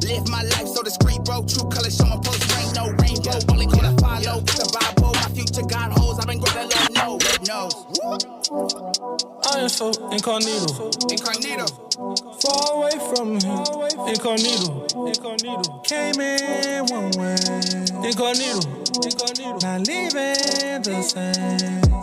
Live my life so discreet, bro. True colors show my post, rain, no rainbow. Only call I follow. The Bible, my future God holds. I've been grabbing low, no. I am so incognito. Far away from him. Incognito. Came in one way. Incognito. Not leaving the same.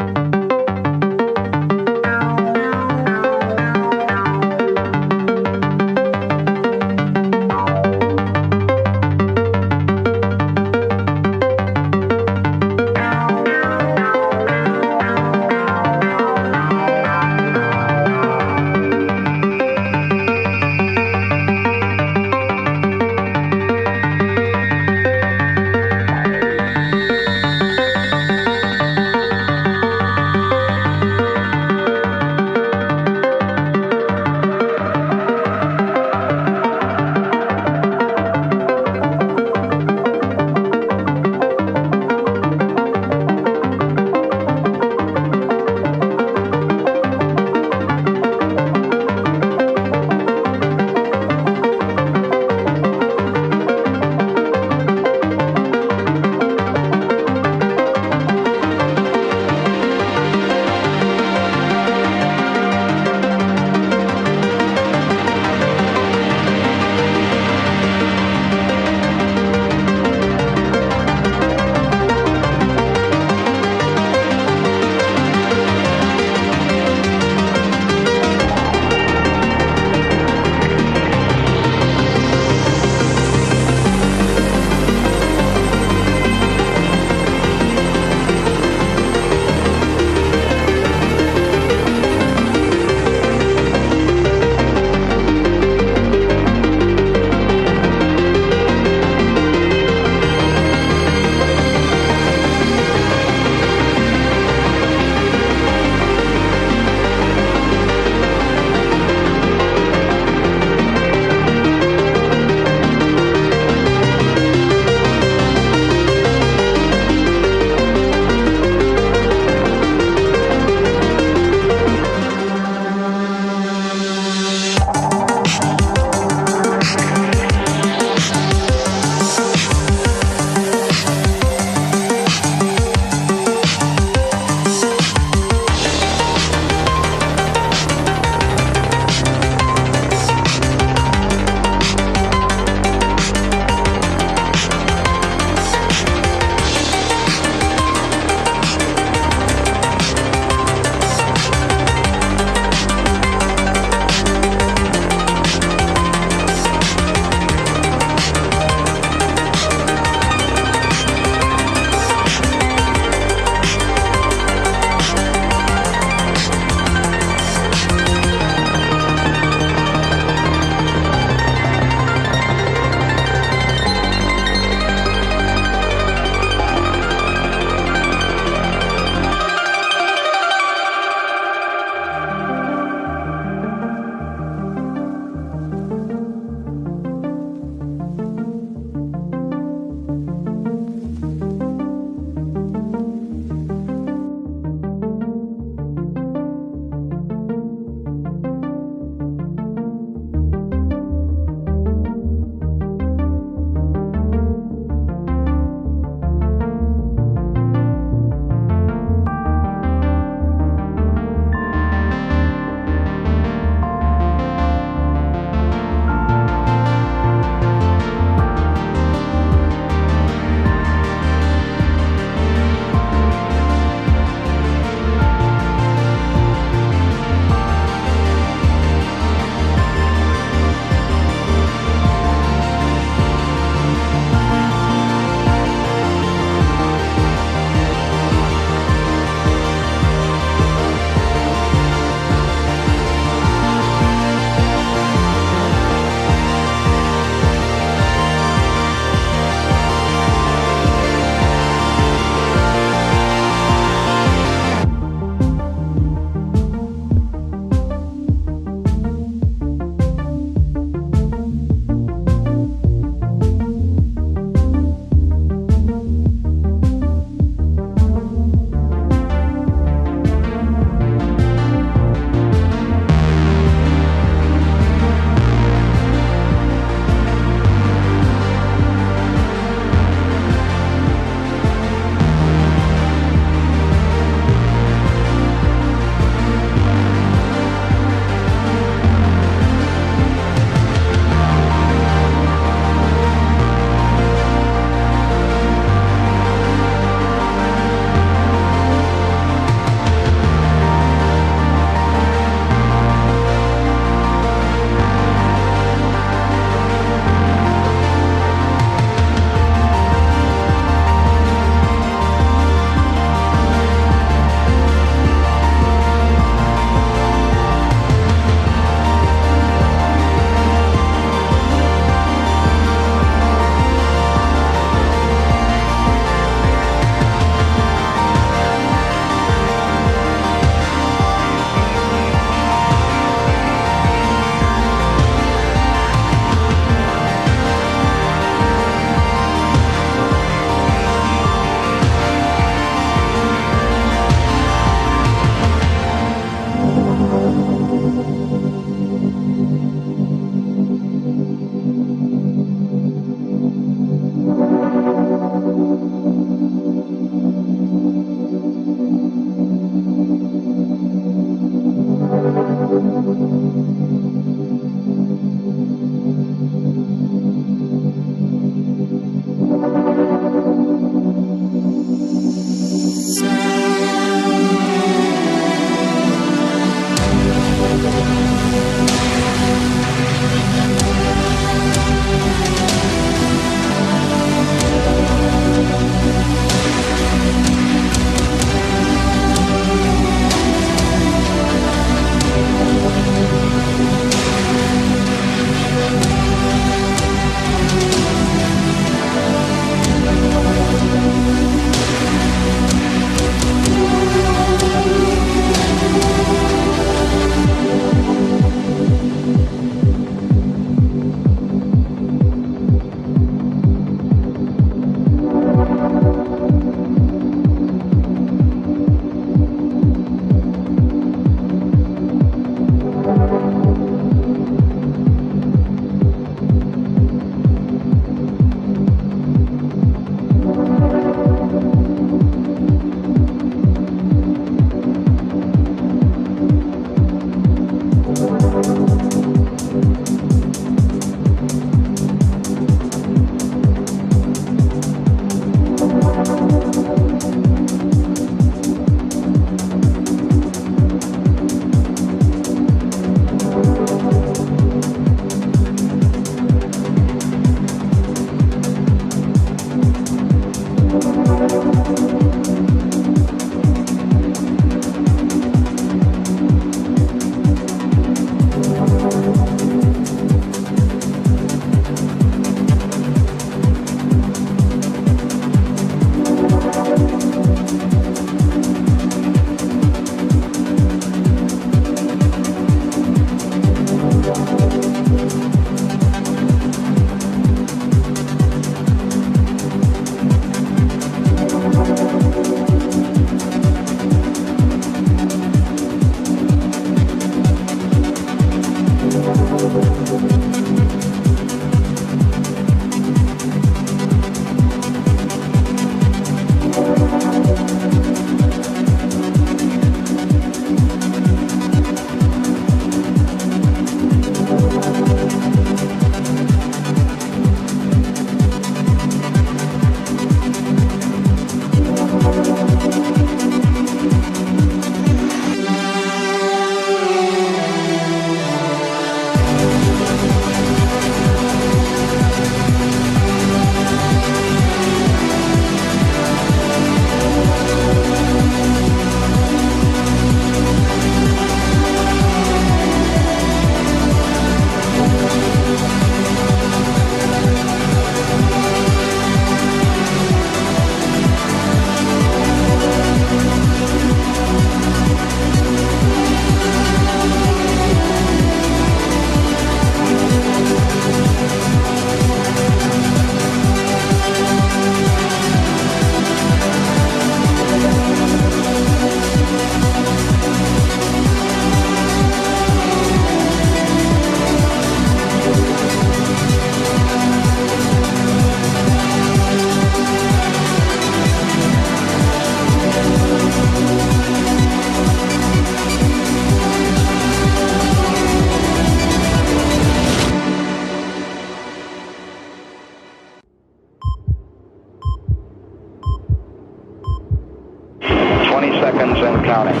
seconds and counting.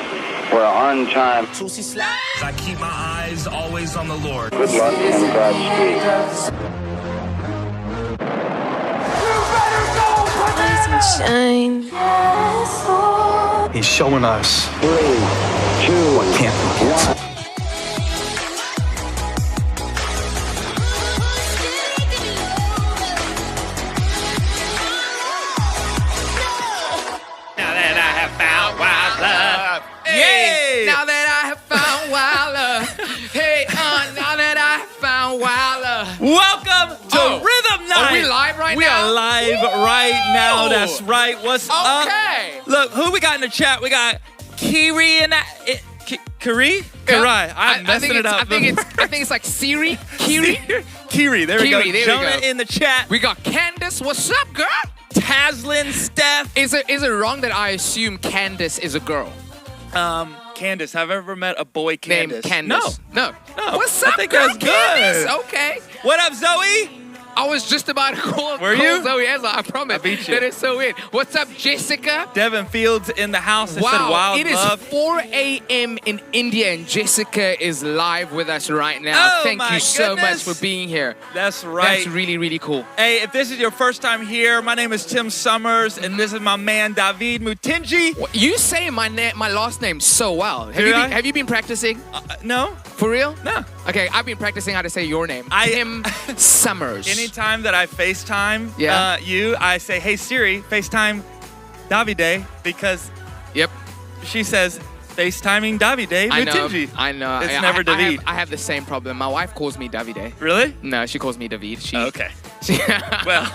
We're on time. I keep my eyes always on the Lord. Good luck and Godspeed. Shine. He's showing us 3, 2, what can't be canceled. Now that I have found wild love. Hey, now that I have found wild love. Hey, now that I have found wild love. Welcome to Rhythm Night. Are we live right We now? are live right now. That's right. What's up? Okay. Look, who we got in the chat? We got Kiri and Kiri? Karai. I'm messing it up. I think it's like Siri. Kiri. Kiri. There we go. Kiri, there we Jonah go. in the chat. We got Candace. What's up, girl? Taslin, Steph. Is it wrong that I assume Candace is a girl? Candace. Have I ever met a boy Candace? Named Candace. No. What's I up, think girl? that's good. Candace? Okay. What up, Zoe? I was just about to call you? Zoe Ezra, I promise. I beat you. That is so weird. What's up, Jessica? Devin Fields in the house. They said wild it is love. 4 a.m. in India, and Jessica is live with us right now. Oh, Thank my you so goodness. much for being here. That's right. That's really, really cool. Hey, if this is your first time here, my name is Tim Summers, and this is my man, David Mutinji. You say my last name so well. Do I? Have you been practicing? No? For real? No. Okay, I've been practicing how to say your name. Tim Summers. Anytime that I FaceTime Yeah. you, I say, hey Siri, FaceTime Davide, because Yep. she says, FaceTiming Davide Mutinji. I know. It's never David. I have the same problem. My wife calls me Davide. Really? No, she calls me David. Okay. Well,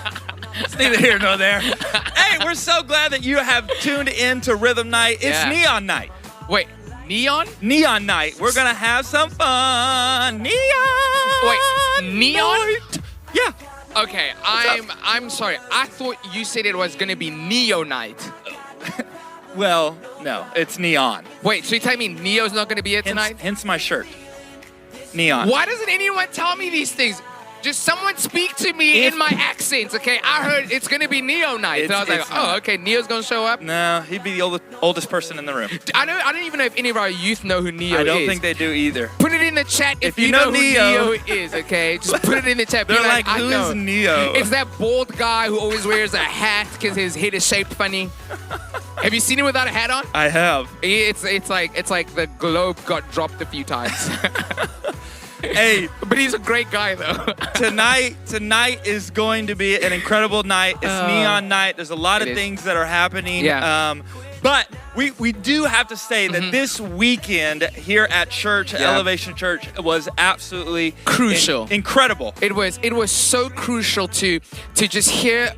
it's neither here nor there. Hey, we're so glad that you have tuned in to Rhythm Night. It's Yeah. Neon Night. Wait, Neon? Neon Night. We're going to have some fun. Neon. Wait, Neon? Night. Yeah. Okay, I'm sorry. I thought you said it was gonna be Neo Night. Well, no, it's neon. Wait, so you telling me Neo's not gonna be here tonight? Hence my shirt. Neon. Why doesn't anyone tell me these things? Just someone speak to me in my accents, okay? I heard it's gonna be Neo Night. And I was like, It's not. oh, okay, Neo's gonna show up. No, he'd be the oldest person in the room. I don't even know if any of our youth know who Neo is. I don't think they do either. Put it in the chat if you you know know who Neo. Neo is, okay? Just put it in the chat. Be They're like, I who know. is Neo? It's that bald guy who always wears a hat because his head is shaped funny. Have you seen him without a hat on? I have. It's like the globe got dropped a few times. Hey, But he's a great guy though. tonight is going to be an incredible night. It's Neon Night. There's a lot of It is. things that are happening. Yeah. But we do have to say that this weekend here at church, Yeah. Elevation Church, was absolutely Crucial. incredible. It was so crucial to just hear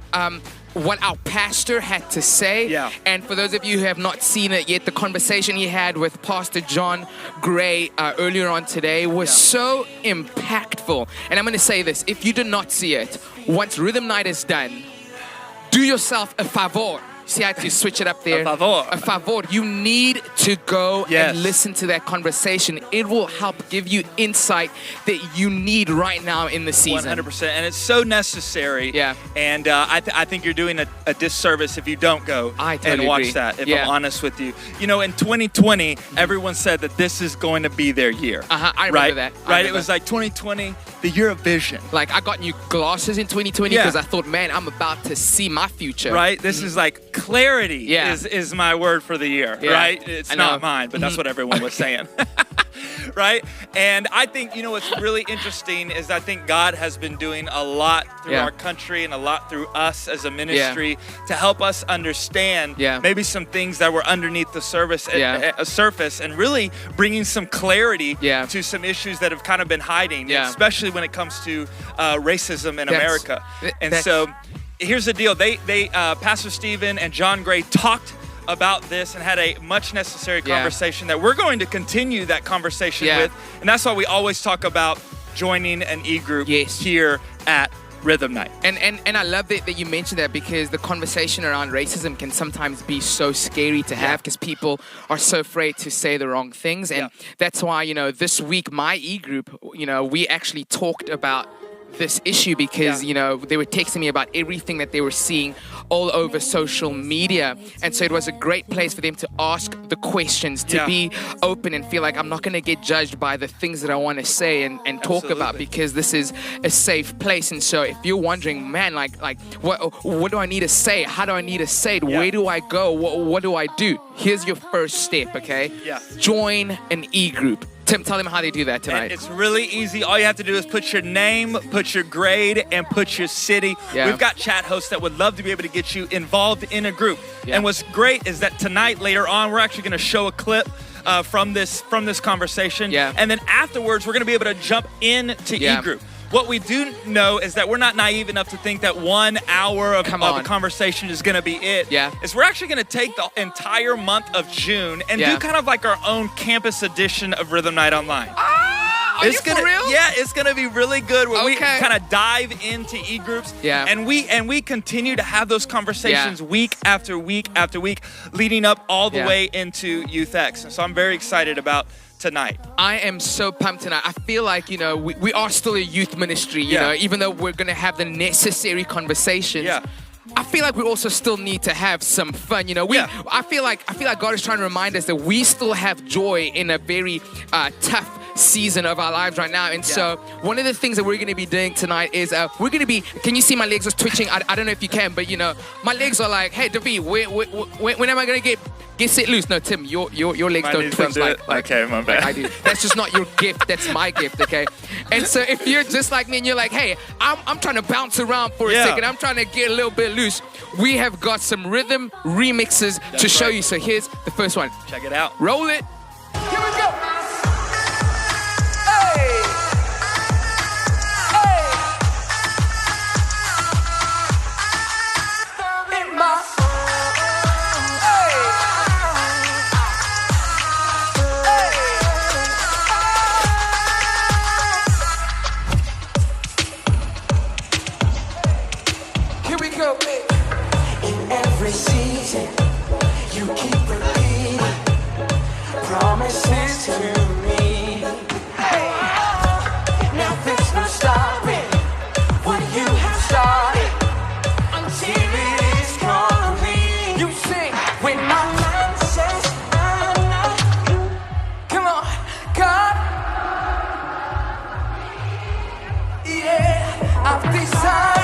what our pastor had to say. Yeah. And for those of you who have not seen it yet, the conversation he had with Pastor John Gray earlier on today was so impactful. And I'm going to say this, if you did not see it, once Rhythm Night is done, do yourself a favor. See, I had to switch it up there. A favor. A favor. You need to go Yes. and listen to that conversation. It will help give you insight that you need right now in the season. 100%, and it's so necessary. Yeah. And I think you're doing a disservice if you don't go I totally and watch agree. that. If Yeah. I'm honest with you, you know, in 2020, everyone said that this is going to be their year. I remember right? that. I Right. It remember. was like 2020, the year of vision. Like, I got new glasses in 2020 Yeah. because I thought, man, I'm about to see my future. Right. This is like clarity. Yeah. Is my word for the year. Yeah. Right. It's I know. not mine, but that's what everyone was saying. Right. And I think, you know, what's really interesting is I think God has been doing a lot through Yeah. our country and a lot through us as a ministry to help us understand Yeah. maybe some things that were underneath the surface and really bringing some clarity Yeah. to some issues that have kind of been hiding, Yeah. especially when it comes to racism in That's- America. And that's- so here's the deal. Pastor Stephen and John Gray talked about this and had a much necessary Yeah. conversation that we're going to continue that conversation Yeah. with. And that's why we always talk about joining an e-group Yes. here at Rhythm Night. And I love that you mentioned that because the conversation around racism can sometimes be so scary to have because people are so afraid to say the wrong things. And that's why, you know, this week, my e-group, you know, we actually talked about this issue because, you know, they were texting me about everything that they were seeing all over social media. And so it was a great place for them to ask the questions, to be open and feel like I'm not going to get judged by the things that I want to say and talk about, because this is a safe place. And so if you're wondering, man, like what do I need to say? How do I need to say it? Where do I go? What do I do? Here's your first step, okay? Join an e-group. Tim, tell them how they do that tonight. And it's really easy. All you have to do is put your name, put your grade, and put your city. We've got chat hosts that would love to be able to get you involved in a group. And what's great is that tonight, later on, we're actually going to show a clip from this conversation. And then afterwards, we're going to be able to jump into e-group. What we do know is that we're not naive enough to think that 1 hour of a conversation is going to be it. Is we're actually going to take the entire month of June and do kind of like our own campus edition of Rhythm Night Online. Are you for real? Yeah, it's gonna be really good where we kind of dive into e-groups. And we continue to have those conversations week after week after week, leading up all the way into Youth X. So I'm very excited about tonight. I am so pumped tonight. I feel like, you know, we are still a youth ministry, you know, even though we're going to have the necessary conversations. I feel like we also still need to have some fun, you know. I feel like God is trying to remind us that we still have joy in a very tough season of our lives right now. And so one of the things that we're going to be doing tonight is we're going to be, can you see my legs are twitching? I don't know if you can, but you know, my legs are like, hey, David, when am I going to get set loose? No, Tim, your legs don't twitch like okay, my bad. Like I do. That's just not your gift. That's my gift, okay? And so if you're just like me and you're like, hey, I'm trying to bounce around for a second. I'm trying to get a little bit loose. We have got some rhythm remixes to show you. So here's the first one. Check it out. Roll it. Here we go. Hey. Hey. In my in every season, you keep repeating promises to me. Hey, now there's no stopping what you have started until it is complete. You sing when my mind says I'm not. Come on, God. Yeah, I've decided.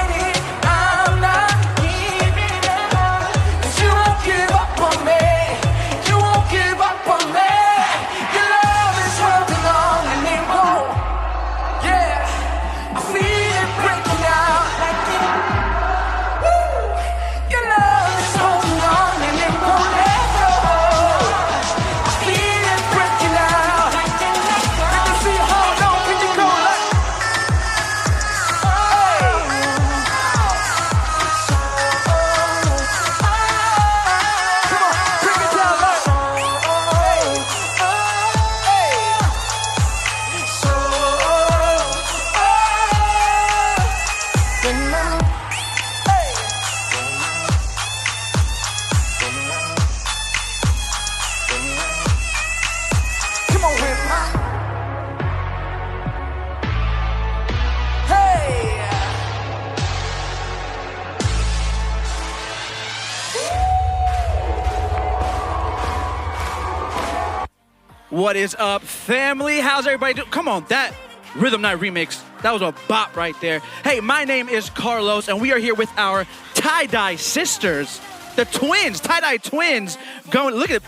What is up, family? How's everybody doing? Come on, that Rhythm Night remix, that was a bop right there. Hey, my name is Carlos, and we are here with our tie-dye sisters, the twins, tie-dye twins. Going, look at it.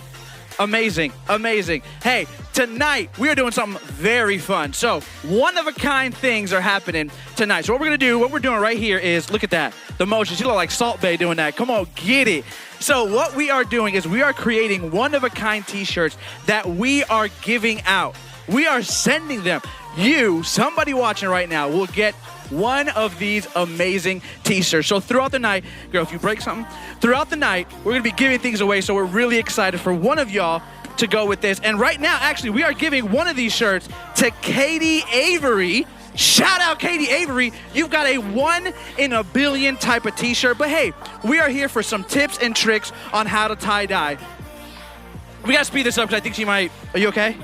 Amazing, amazing. Hey, tonight we are doing something very fun. So, one-of-a-kind things are happening tonight. So what we're doing right here is, look at that, the motions. You look like Salt Bae doing that. Come on, get it. So what we are doing is we are creating one-of-a-kind t-shirts that we are giving out. We are sending them. You, somebody watching right now, will get one of these amazing t-shirts. So throughout the night, girl, if you break something, throughout the night, we're going to be giving things away. So we're really excited for one of y'all to go with this. And right now, actually, we are giving one of these shirts to Katie Avery. Shout out Katie Avery. You've got a 1 in a billion type of t-shirt. But hey, we are here for some tips and tricks on how to tie-dye. We got to speed this up because I think she might. Are you okay?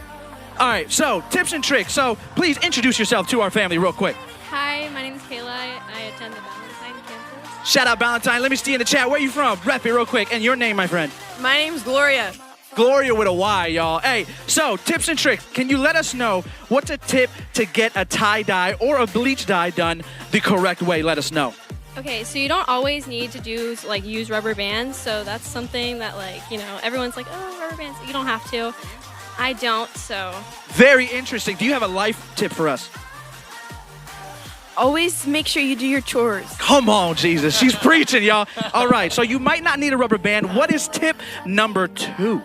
All right, so tips and tricks. So please introduce yourself to our family real quick. Hi, Hi, my name is Kayla. I attend the Valentine campus. Shout out Valentine. Let me see in the chat. Where you from? Rep it real quick. And your name, my friend? My name's Gloria. Gloria with a Y, y'all. Hey, so tips and tricks. Can you let us know what's a tip to get a tie-dye or a bleach dye done the correct way? Let us know. Okay, so you don't always need to do use rubber bands. So that's something that everyone's like, oh, rubber bands. You don't have to. I don't, so. Very interesting. Do you have a life tip for us? Always make sure you do your chores. Come on, Jesus. She's preaching, y'all. All right, so you might not need a rubber band. What is tip number 2?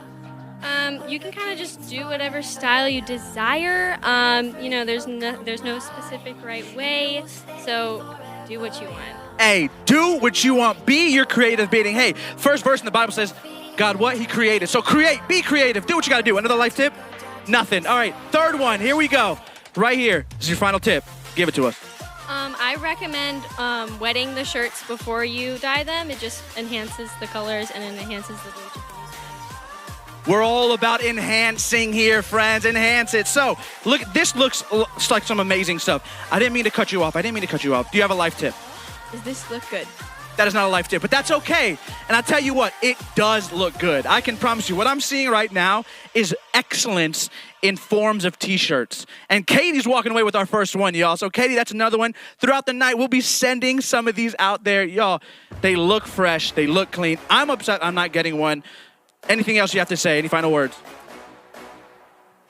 You can kind of just do whatever style you desire. There's no specific right way. So do what you want. Hey, do what you want. Be your creative being. Hey, first verse in the Bible says, God, what? He created. So create, be creative. Do what you got to do. Another life tip? Nothing. All right, third one. Here we go. Right here. This is your final tip. Give it to us. I recommend wetting the shirts before you dye them. It just enhances the colors and it enhances the bleach. We're all about enhancing here, friends. Enhance it. So, look, this looks like some amazing stuff. I didn't mean to cut you off. Do you have a life tip? Does this look good? That is not a life tip, but that's okay. And I'll tell you what, it does look good. I can promise you, what I'm seeing right now is excellence in forms of t-shirts. And Katie's walking away with our first one, y'all. So Katie, that's another one. Throughout the night, we'll be sending some of these out there. Y'all, they look fresh. They look clean. I'm upset I'm not getting one. Anything else you have to say? Any final words?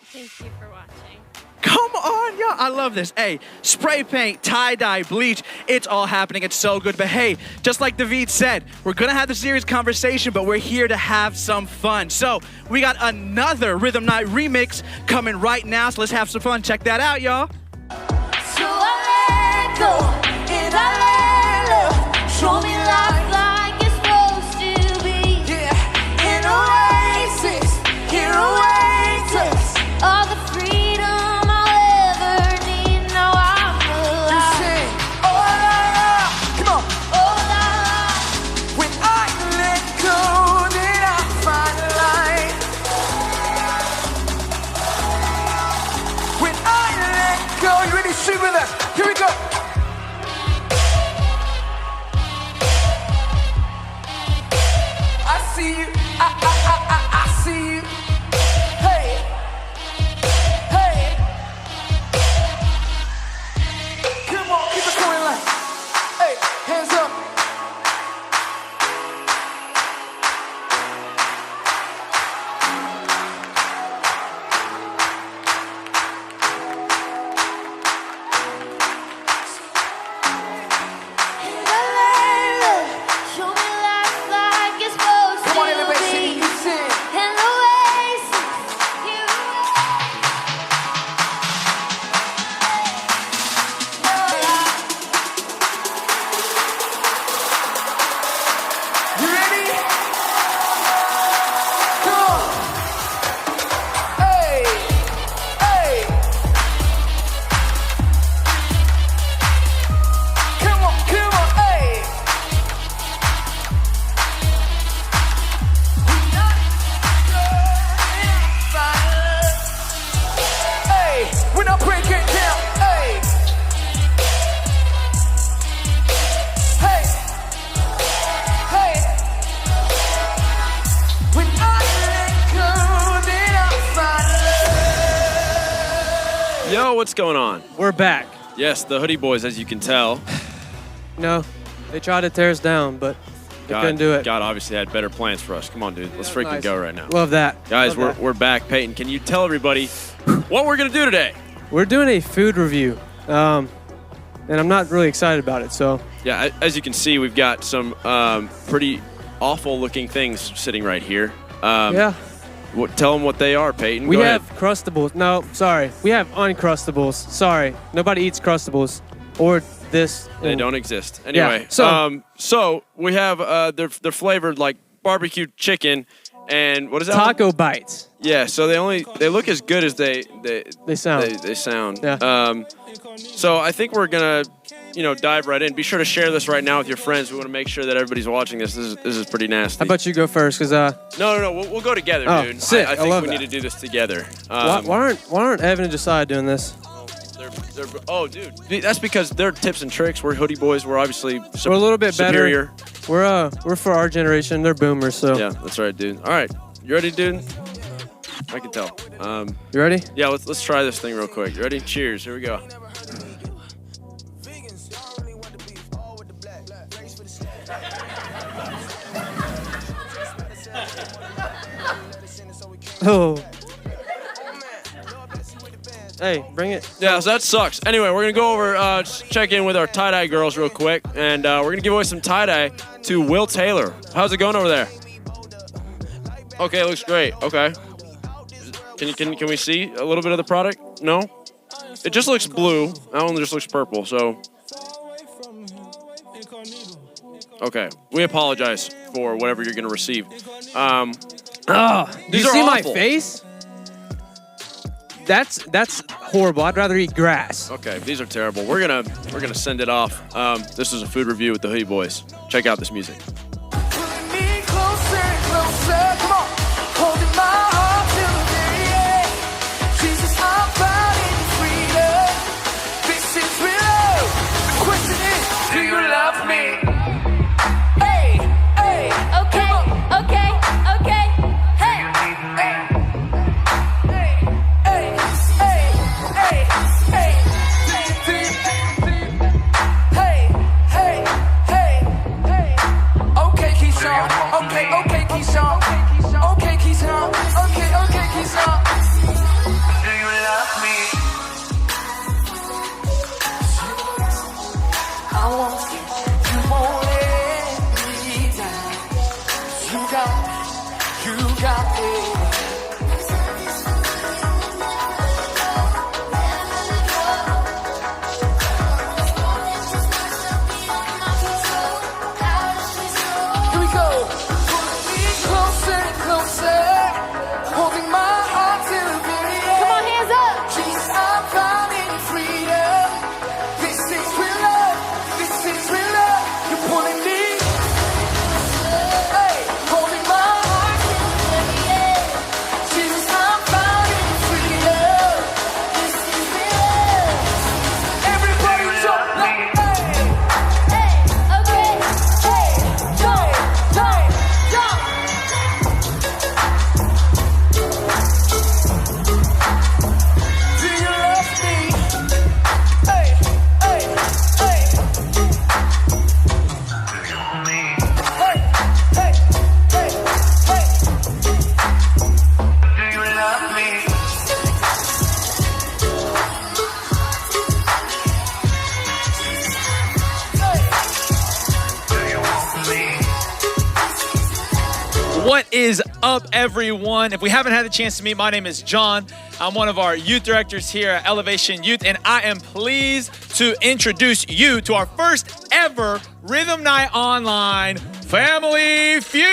Thank you for watching. Come on, y'all. I love this. Hey, spray paint, tie-dye, bleach, it's all happening. It's so good. But hey, just like David said, we're going to have the serious conversation, but we're here to have some fun. So we got another Rhythm Night remix coming right now. So let's have some fun. Check that out, y'all. So I let go and I let love show me life like it's supposed to be. Yeah, in oasis, here awaits us all the freedom I'll ever need. Now I'm alive. Sing, oh la la, come on, oh la la. When I let go, then I find light. When I let go, you ready to sing with us? Here we go. I see you, I see you. Hey, hey. Come on, keep it going like, hey, hands up. Show me life like it's supposed to be. Come on, everybody, sing, you sing. And the oasis, you ready? Come on. Hey, hey. Come on, hey. Hey, we're not breaking down. Hey, hey, hey. When I let go, then I find love. Yo, what's going on? We're back. Yes, the Hoodie Boys, as you can tell. No, they tried to tear us down, but they couldn't do it. God obviously had better plans for us. Come on, dude. Let's freaking Nice. go right now. Love that. Guys, Love that. we're back. Peyton, can you tell everybody what we're going to do today? We're doing a food review, and I'm not really excited about it. So Yeah, as you can see, we've got some pretty awful-looking things sitting right here. yeah, Tell them what they are, Peyton. we Go have ahead. Crustables. No, sorry, we have Uncrustables. Sorry, nobody eats Crustables or this. They don't exist. Anyway, Yeah, so we have they're flavored like barbecue chicken and what is that? Taco bites. Yeah, so they look as good as they sound. They sound. Yeah. So I think we're gonna, dive right in. Be sure to share this right now with your friends. We want to make sure that everybody's watching this. This is pretty nasty. How about you go first? Cause No. We'll go together, Oh, dude. sick. I I think love we that. need to do this together. why aren't Evan and Josiah doing this? Oh, dude. That's because they're tips and tricks. We're hoodie boys. We're obviously We're a little bit superior. better. We're for our generation. They're boomers, so. Yeah, that's right, dude. All right. You ready, dude? I can tell. You ready? Yeah, let's try this thing real quick. You ready? Cheers. Here we go. Oh. Hey, bring it. Yeah, so that sucks. Anyway, we're going to go over, check in with our tie-dye girls real quick, and we're going to give away some tie-dye to Will Taylor. How's it going over there? Okay, looks great. Okay. Can we see a little bit of the product? No? It just looks blue. That one just looks purple, so. Okay, we apologize for whatever you're going to receive. Do these you are see my awful. face? That's horrible. I'd rather eat grass. Okay, these are terrible. We're gonna send it off. This is a food review with the Hoodie Boys. Check out this music. Pulling me closer, closer, come on. Holding my heart till the very end. Jesus, I'm finding freedom. This is real love. The question is, do you love me? Hey, hey. Okay, okay, okay. Hey. Okay, Keyshawn. Okay, Keyshawn. Okay, Keyshawn. Okay, Keyshawn. Do you love me? I want you. You won't let me down. You got it. Here we go. Pulling me closer and closer, holding my heart till the very end. Come on, hands up. Jesus, I'm finding freedom. This is real love. This is real love. You're pulling me. Hey, holding my heart till the very end. Jesus, I'm finding freedom. This is real love. Everybody jump like hey. Hey, okay, hey, jump, jump, jump. Do you love me? Hey, hey, hey. Hey, hey, hey, hey. Do you love me? Do you want me? What is up, everyone? If we haven't had the chance to meet, my name is John. I'm one of our youth directors here at Elevation Youth, and I am pleased to introduce you to our first ever Rhythm Night Online Family Feud.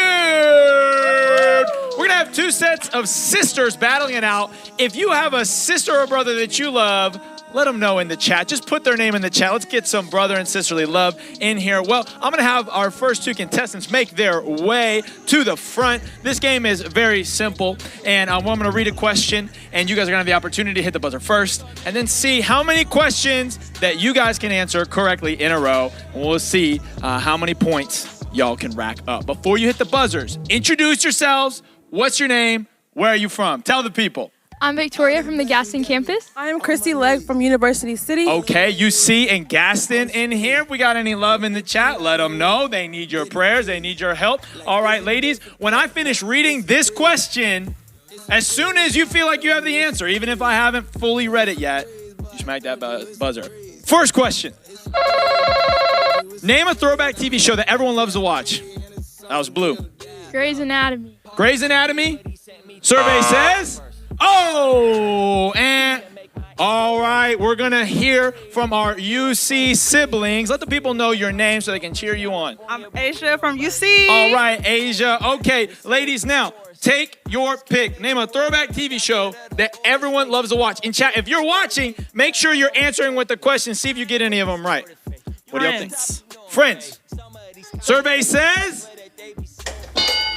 We're gonna have two sets of sisters battling it out. If you have a sister or brother that you love, let them know in the chat. Just put their name in the chat. Let's get some brother and sisterly love in here. Well, I'm going to have our first two contestants make their way to the front. This game is very simple, and I'm going to read a question, and you guys are going to have the opportunity to hit the buzzer first, and then see how many questions that you guys can answer correctly in a row, and we'll see how many points y'all can rack up. Before you hit the buzzers, introduce yourselves. What's your name? Where are you from? Tell the people. I'm Victoria from the Gaston campus. I'm Christy Legg from University City. Okay, UC and Gaston in here. If we got any love in the chat, let them know. They need your prayers. They need your help. All right, ladies, when I finish reading this question, as soon as you feel like you have the answer, even if I haven't fully read it yet, you smack that buzzer. First question. Name a throwback TV show that everyone loves to watch. That was blue. Grey's Anatomy. Grey's Anatomy? Survey says... Oh, and all right, we're going to hear from our UC siblings. Let the people know your name so they can cheer you on. I'm Asia from UC. All right, Asia. Okay, ladies, now take your pick. Name a throwback TV show that everyone loves to watch. In chat, if you're watching, make sure you're answering with the questions. See if you get any of them right. What do y'all think? Friends. Survey says...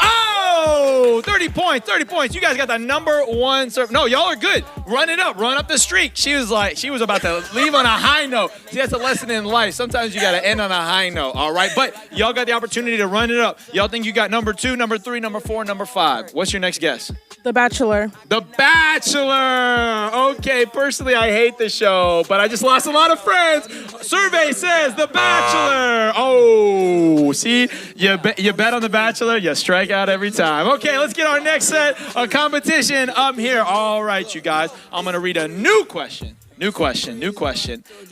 Oh, 30 points, 30 points. You guys got the number one serve. No, y'all are good. Run it up, run up the streak. She was about to leave on a high note. See, that's a lesson in life. Sometimes you got to end on a high note, all right? But y'all got the opportunity to run it up. Y'all think you got number 2, number 3, number 4, number 5. What's your next guess? The Bachelor. The Bachelor. Okay, personally, I hate the show, but I just lost a lot of friends. Survey says The Bachelor. Oh, see, you bet on The Bachelor, you strike out every time. Okay, let's get our next set of competition up here. All right, you guys, I'm going to read a new question. New question.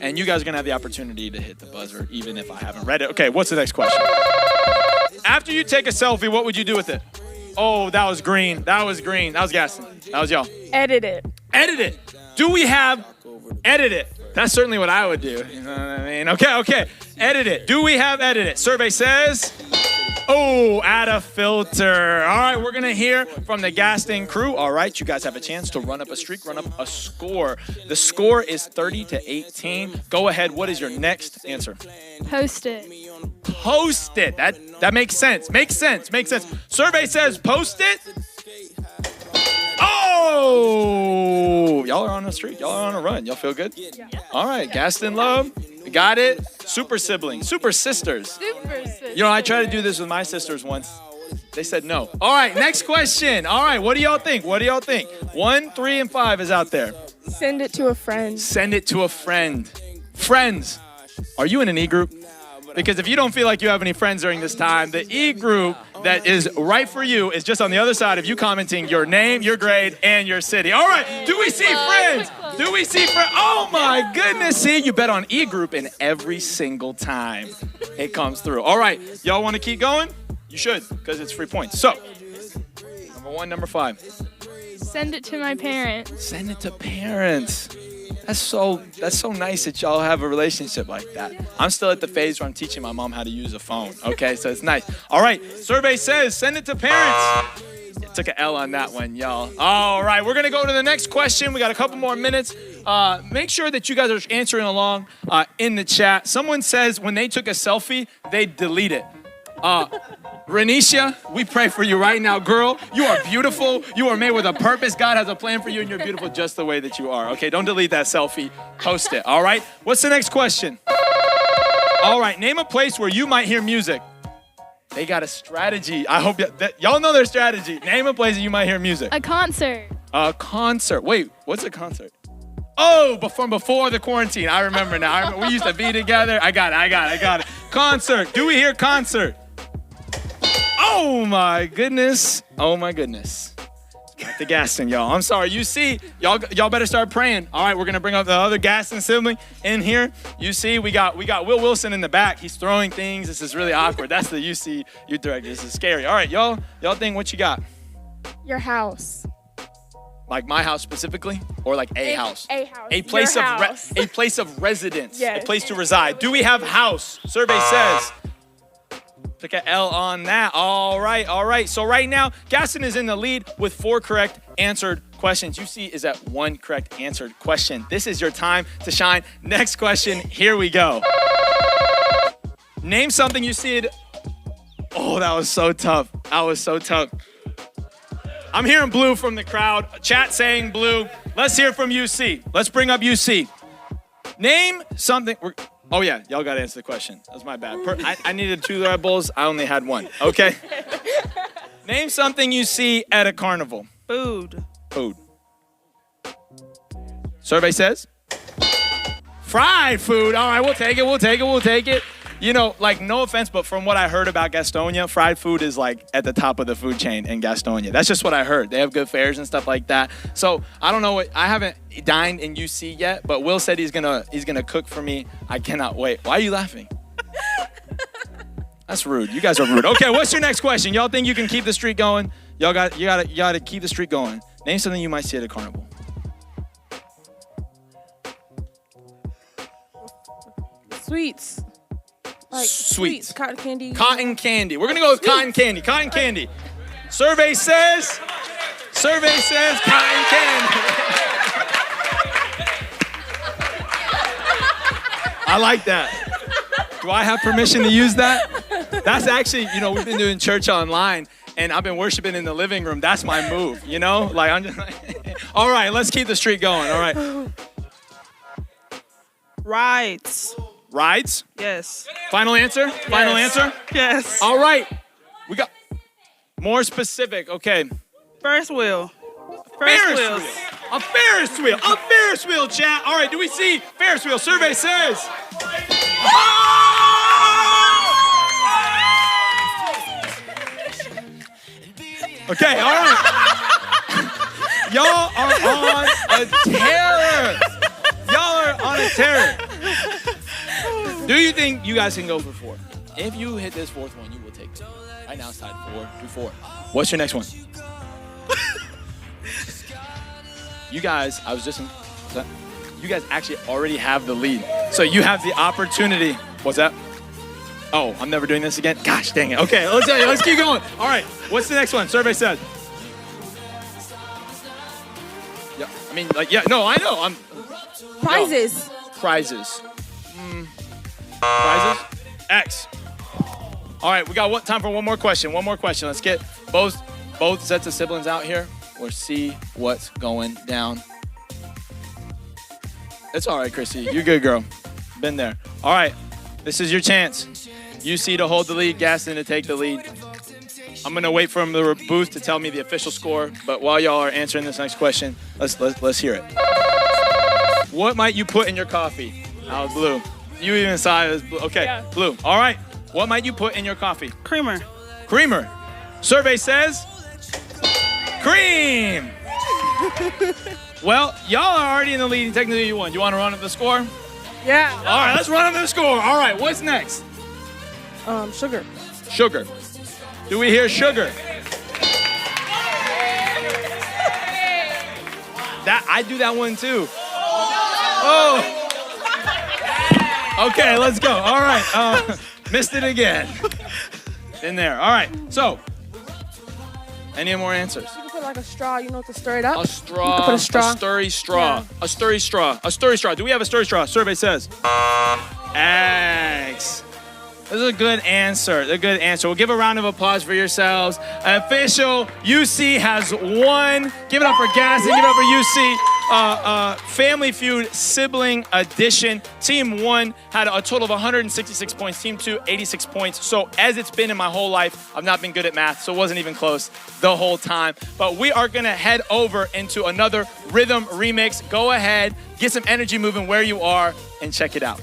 And you guys are going to have the opportunity to hit the buzzer, even if I haven't read it. Okay, what's the next question? After you take a selfie, what would you do with it? Oh, that was green. That was Gaston. That was y'all. Edit it. Edit it. Do we have edit it? That's certainly what I would do. You know what I mean? Okay. Edit it. Do we have edit it? Survey says, oh, add a filter. All right, we're going to hear from the Gaston crew. All right, you guys have a chance to run up a streak, run up a score. The score is 30-18. Go ahead. What is your next answer? Post it. Post it. That makes sense. Makes sense. Survey says post it. Oh! Y'all are on a streak. Y'all are on a run. Y'all feel good? Yeah. All right. Gaston Love. Got it. Super siblings. Super sisters. You know, I tried to do this with my sisters once. They said no. All right. Next question. All right. What do y'all think? 1, 3, and 5 is out there. Send it to a friend. Send it to a friend. Friends. Are you in an e-group? Because if you don't feel like you have any friends during this time, the e-group that is right for you is just on the other side of you commenting your name, your grade, and your city. All right, do we see friends? Oh my goodness, see, you bet on e-group and every single time it comes through. All right, y'all want to keep going? You should, because it's free points. So, number 1, number 5. Send it to my parents. Send it to parents. That's so nice that y'all have a relationship like that. I'm still at the phase where I'm teaching my mom how to use a phone. Okay, so it's nice. All right, survey says send it to parents. It took an L on that one, y'all. All right, we're gonna go to the next question. We got a couple more minutes. Make sure that you guys are answering along in the chat. Someone says when they took a selfie, they delete it. Renisha, we pray for you right now, girl. You are beautiful. You are made with a purpose. God has a plan for you, and you're beautiful just the way that you are. Okay, don't delete that selfie. Post it, all right? What's the next question? All right, name a place where you might hear music. They got a strategy. I hope y'all know their strategy. Name a place that you might hear music. A concert. A concert. Wait, what's a concert? Oh, but from before the quarantine. I remember now. We used to be together. I got it. Concert. Do we hear concert? Oh my goodness. Back to Gaston, y'all. I'm sorry. You see, y'all better start praying. All right, we're gonna bring up the other Gaston sibling in here. You see, we got Will Wilson in the back. He's throwing things. This is really awkward. That's the UC youth director. This is scary. All right, y'all think what you got? Your house. Like my house specifically, or like a house? A house. A place Your of house. a place of residence. Yes. A place to reside. Do we have house? Survey says. Took an L on that. All right. So right now, Gaston is in the lead with 4 correct answered questions. UC is at 1 correct answered question. This is your time to shine. Next question. Here we go. Name something you see it. Oh, that was so tough. I'm hearing blue from the crowd. Chat saying blue. Let's hear from UC. Let's bring up UC. Name something. Oh yeah, y'all gotta answer the question. That's my bad. I needed 2 Red Bulls. I only had 1. Okay. Name something you see at a carnival. Food. Survey says fried food. All right, we'll take it. You know, like, no offense, but from what I heard about Gastonia, fried food is like at the top of the food chain in Gastonia. That's just what I heard. They have good fairs and stuff like that. So I don't know I haven't dined in UC yet, but Will said he's gonna cook for me. I cannot wait. Why are you laughing? That's rude. You guys are rude. Okay, what's your next question? Y'all think you can keep the streak going? You gotta keep the streak going. Name something you might see at a carnival. Sweets. Like Sweets. Cotton candy. Cotton candy. We're gonna go with cotton candy. Cotton candy. Survey says cotton candy. I like that. Do I have permission to use that? That's actually, we've been doing church online, and I've been worshiping in the living room. That's my move, you know? Like, I'm just like, all right, let's keep the streak going. All right. Rides. Rides? Yes. Final answer? Final answer? Yes. All right. We got more specific. Okay. First wheel. Ferris wheel. A Ferris wheel. A Ferris wheel, chat. All right, do we see Ferris wheel? Survey says. Okay, all right. Y'all are on a terror. Y'all are on a terror. Do you think you guys can go for 4? If you hit this 4th one, you will take it. Right now it's tied 4-4. What's your next one? You guys, you guys actually already have the lead. So you have the opportunity. What's that? Oh, I'm never doing this again? Gosh, dang it. Okay, let's keep going. All right, what's the next one? Survey said. Yeah, I mean, like, yeah, no, I know. Prizes. Prizes. Prizes? X. All right, we got time for one more question. One more question. Let's get both sets of siblings out here. Or see what's going down. It's all right, Chrissy. You're good, girl. Been there. All right, this is your chance. UC to hold the lead, Gaston to take the lead. I'm gonna wait for the booth to tell me the official score, but while y'all are answering this next question, let's hear it. What might you put in your coffee? Oh, blue. You even saw it as blue. Okay, yeah. Blue. All right, what might you put in your coffee? Creamer. Creamer. Survey says cream. Well, y'all are already in the lead. Technically, you won. You want to run up the score? Yeah. All right, let's run up the score. All right, what's next? Sugar. Sugar. Do we hear sugar? I do that one too. Oh. Okay, let's go. All right. Missed it again. In there. All right. So, any more answers? You can put like a straw, you know, to stir it up. A straw. You can put a straw. A stirry straw. Yeah. A stirry straw. A stirry straw. Do we have a stirry straw? Survey says. X. This is a good answer. A good answer. We'll give a round of applause for yourselves. Official UC has won. Give it up for Gaston. Give it up for UC. Family Feud Sibling Edition. Team 1 had a total of 166 points. Team 2, 86 points. So as it's been in my whole life, I've not been good at math, so it wasn't even close the whole time. But we are going to head over into another rhythm remix. Go ahead, get some energy moving where you are, and check it out.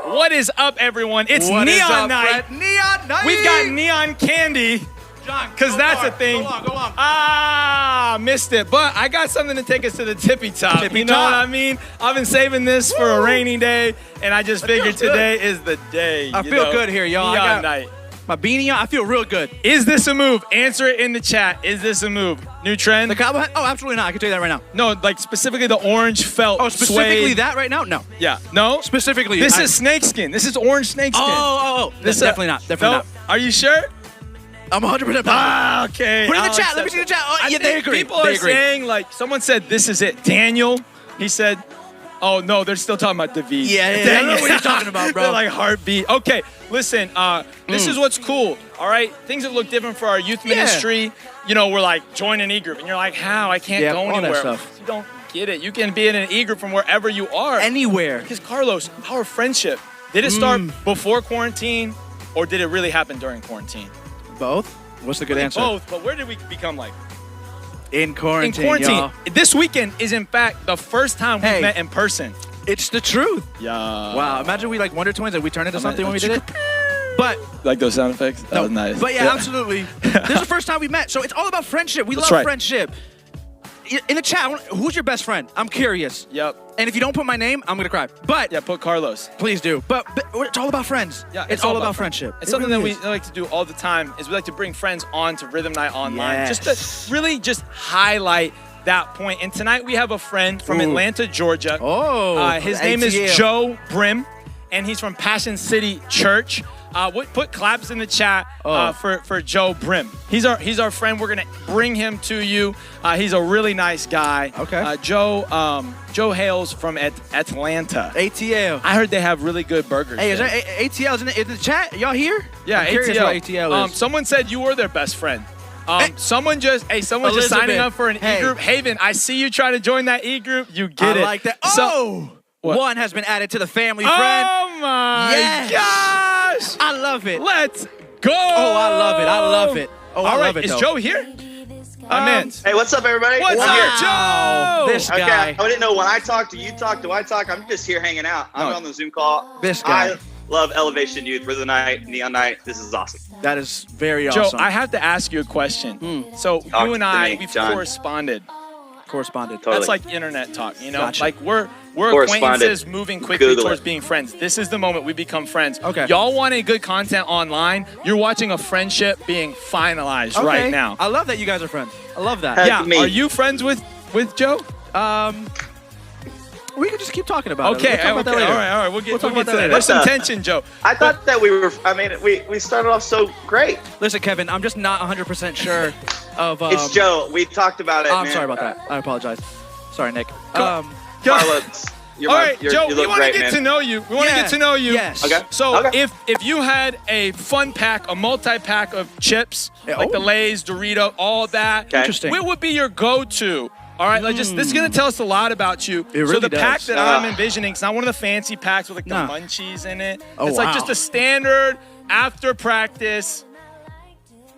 What is up, everyone? It's Neon Night. Neon Night. We've got Neon Candy Because that's a thing. Go on. Ah, missed it. But I got something to take us to the tippy top. You know what I mean? I've been saving this for a rainy day, and I just figured today is the day. I feel good here, y'all. I got night. my beanie on. I feel real good. Is this a move? Answer it in the chat. Is this a move? New trend? The cowboy hat? Oh, absolutely not. I can tell you that right now. No, like specifically the orange felt. Oh, specifically suede. that right now? No. Yeah. No? Specifically. This is snakeskin. This is orange snakeskin. Oh. This definitely not. Definitely not. Are you sure? I'm 100% positive. Ah, okay. Put it in the I'll chat. Let me accept see the it. chat. Oh, I yeah, think they agree. People are saying, like, someone said, this is it. Daniel, he said, oh, no, they're still talking about David. Yeah. I don't know what you're talking about, bro. They're like heartbeat. Okay, listen, this is what's cool, all right? Things that look different for our youth ministry. You know, we're like, join an e-group. And you're like, how? I can't go all anywhere. that stuff. You don't get it. You can be in an e-group from wherever you are. Anywhere. Because, Carlos, our friendship, did it start before quarantine or did it really happen during quarantine? Both. What's the good answer? Both, but where did we become like? In quarantine, In quarantine. y'all. This weekend is, in fact, the first time we met in person. It's the truth. Yeah. Wow. Imagine we like Wonder Twins and we turned into something when we did it. But like those sound effects? That was nice. But yeah, absolutely. This is the first time we met, so it's all about friendship. We love friendship. In the chat, who's your best friend? I'm curious. Yep. And if you don't put my name, I'm gonna cry. But yeah, put Carlos. Please do. But it's all about friends. Yeah, it's all about friendship. It's something that we like to do all the time. Is we like to bring friends on to Rhythm Night Online, just to really just highlight that point. And tonight we have a friend from Atlanta, Georgia. Oh, his name is Joe Brim, and he's from Passion City Church. Put claps in the chat for Joe Brim. He's our friend. We're gonna bring him to you. He's a really nice guy. Okay. Joe hails from Atlanta. ATL. I heard they have really good burgers. Hey, is there ATL in the chat? Y'all here? Yeah, I'm curious what ATL is. Someone said you were their best friend. Someone's just signing up for an e-group. Haven, I see you trying to join that e-group. You get it. I like that. One has been added to the family friend. Oh my gosh! I love it. Let's go! Oh, I love it. I love it. Oh, all I right, love it. is Joe here? I'm in. Hey, what's up, everybody? What's up, Joe? This guy. Okay, I didn't know when I talk, do you talk, do I talk? I'm just here hanging out. I'm on the Zoom call. This guy. I love Elevation Youth, Rhythm Night, Neon Night. This is awesome. That is very Joe, awesome. I have to ask you a question. So you and I, we've corresponded. Totally. That's like internet talk, you know? Gotcha. Like we're acquaintances moving quickly towards being friends. This is the moment we become friends. Okay. Y'all wanting good content online. You're watching a friendship being finalized right now. I love that you guys are friends. I love that. Yeah. Are you friends with Joe? We could just keep talking about it. Okay. We'll talk about that later. All right. We'll get talk to about that. that There's later. some tension, Joe. I thought that we started off so great. Listen, Kevin, I'm just not 100% sure of. It's Joe. We talked about it. I'm man. sorry about that. I apologize. Sorry, Nick. Carlos, all right, Joe, we want to get to know you. We want to get to know you. Yes. Okay. So if you had a fun pack, a multi-pack of chips, like the Lay's, Dorito, all that, Interesting. what would be your go-to? All right, like this is going to tell us a lot about you. It really so the does. pack that I'm envisioning, it's not one of the fancy packs with like the munchies in it. Oh, it's like just a standard after practice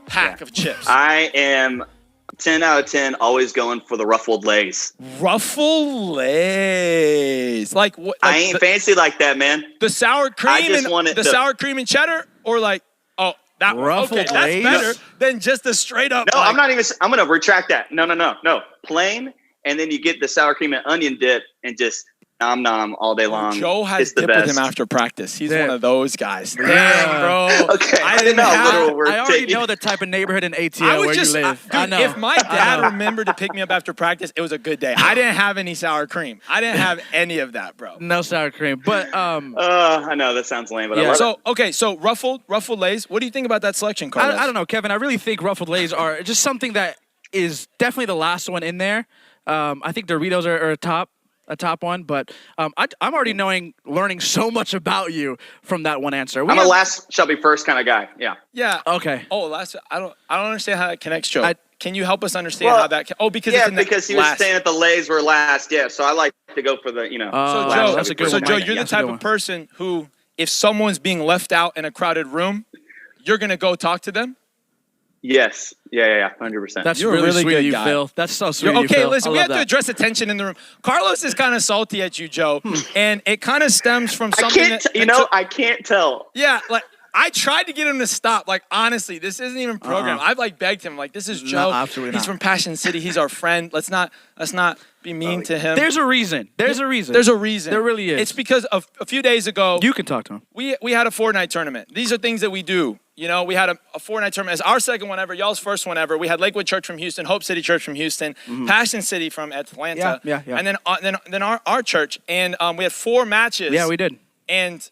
pack of chips. I am 10 out of 10, always going for the ruffled Lays. Ruffled Lays. Like what? Like I ain't fancy like that, man. The sour cream I just want it the sour cream and cheddar, or like that Ruffled okay, Lays? that's better than just a straight up. No, I'm not even. I'm gonna retract that. No. Plain, and then you get the sour cream and onion dip, and just nom all day long. Joe has it's the dipped with best. him after practice. He's one of those guys. Dang, Yeah. bro. Okay, I didn't know literal word I already taken. know the type of neighborhood in ATL where you live. Dude, I know. if my dad remembered to pick me up after practice, it was a good day. I didn't have any sour cream. I didn't have any of that, bro. No sour cream, but I know that sounds lame, but I love it. So ruffled Lays. What do you think about that selection, Carlos? I don't know, Kevin. I really think Ruffled Lays are just something that is definitely the last one in there. I think Doritos are a top one, but I'm already learning so much about you from that one answer. I'm a last shall be first kind of guy. Yeah. Yeah. Okay. Oh, last. I don't understand how that connects, Joe. Can you help us understand Well, how that? Because yeah, it's in the because he last. was saying that the Lays were last. Yeah, so I like to go for the So last Joe, shall be first. Joe, you're the type of person who, if someone's being left out in a crowded room, you're gonna go talk to them. Yes. Yeah. 100%. That's You're a really really sweet good of you, guy. Phil. That's so sweet of you, Okay, Phil. listen, I we love have to that. address the tension in the room. Carlos is kind of salty at you, Joe, and it kind of stems from something I can't tell. Yeah, like I tried to get him to stop. Like, honestly, this isn't even programmed. I've like begged him. Like, this is Joe. No, absolutely He's not. from Passion City. He's our friend. Let's not be mean to him. There's a reason. There's a reason. There's a reason. There really is. It's because of a few days ago. You can talk to him. We had a Fortnite tournament. These are things that we do. You know, we had a Fortnite tournament. It's our second one ever, y'all's first one ever. We had Lakewood Church from Houston, Hope City Church from Houston, Passion City from Atlanta, Yeah. and then our church. And we had 4 matches. Yeah, we did. And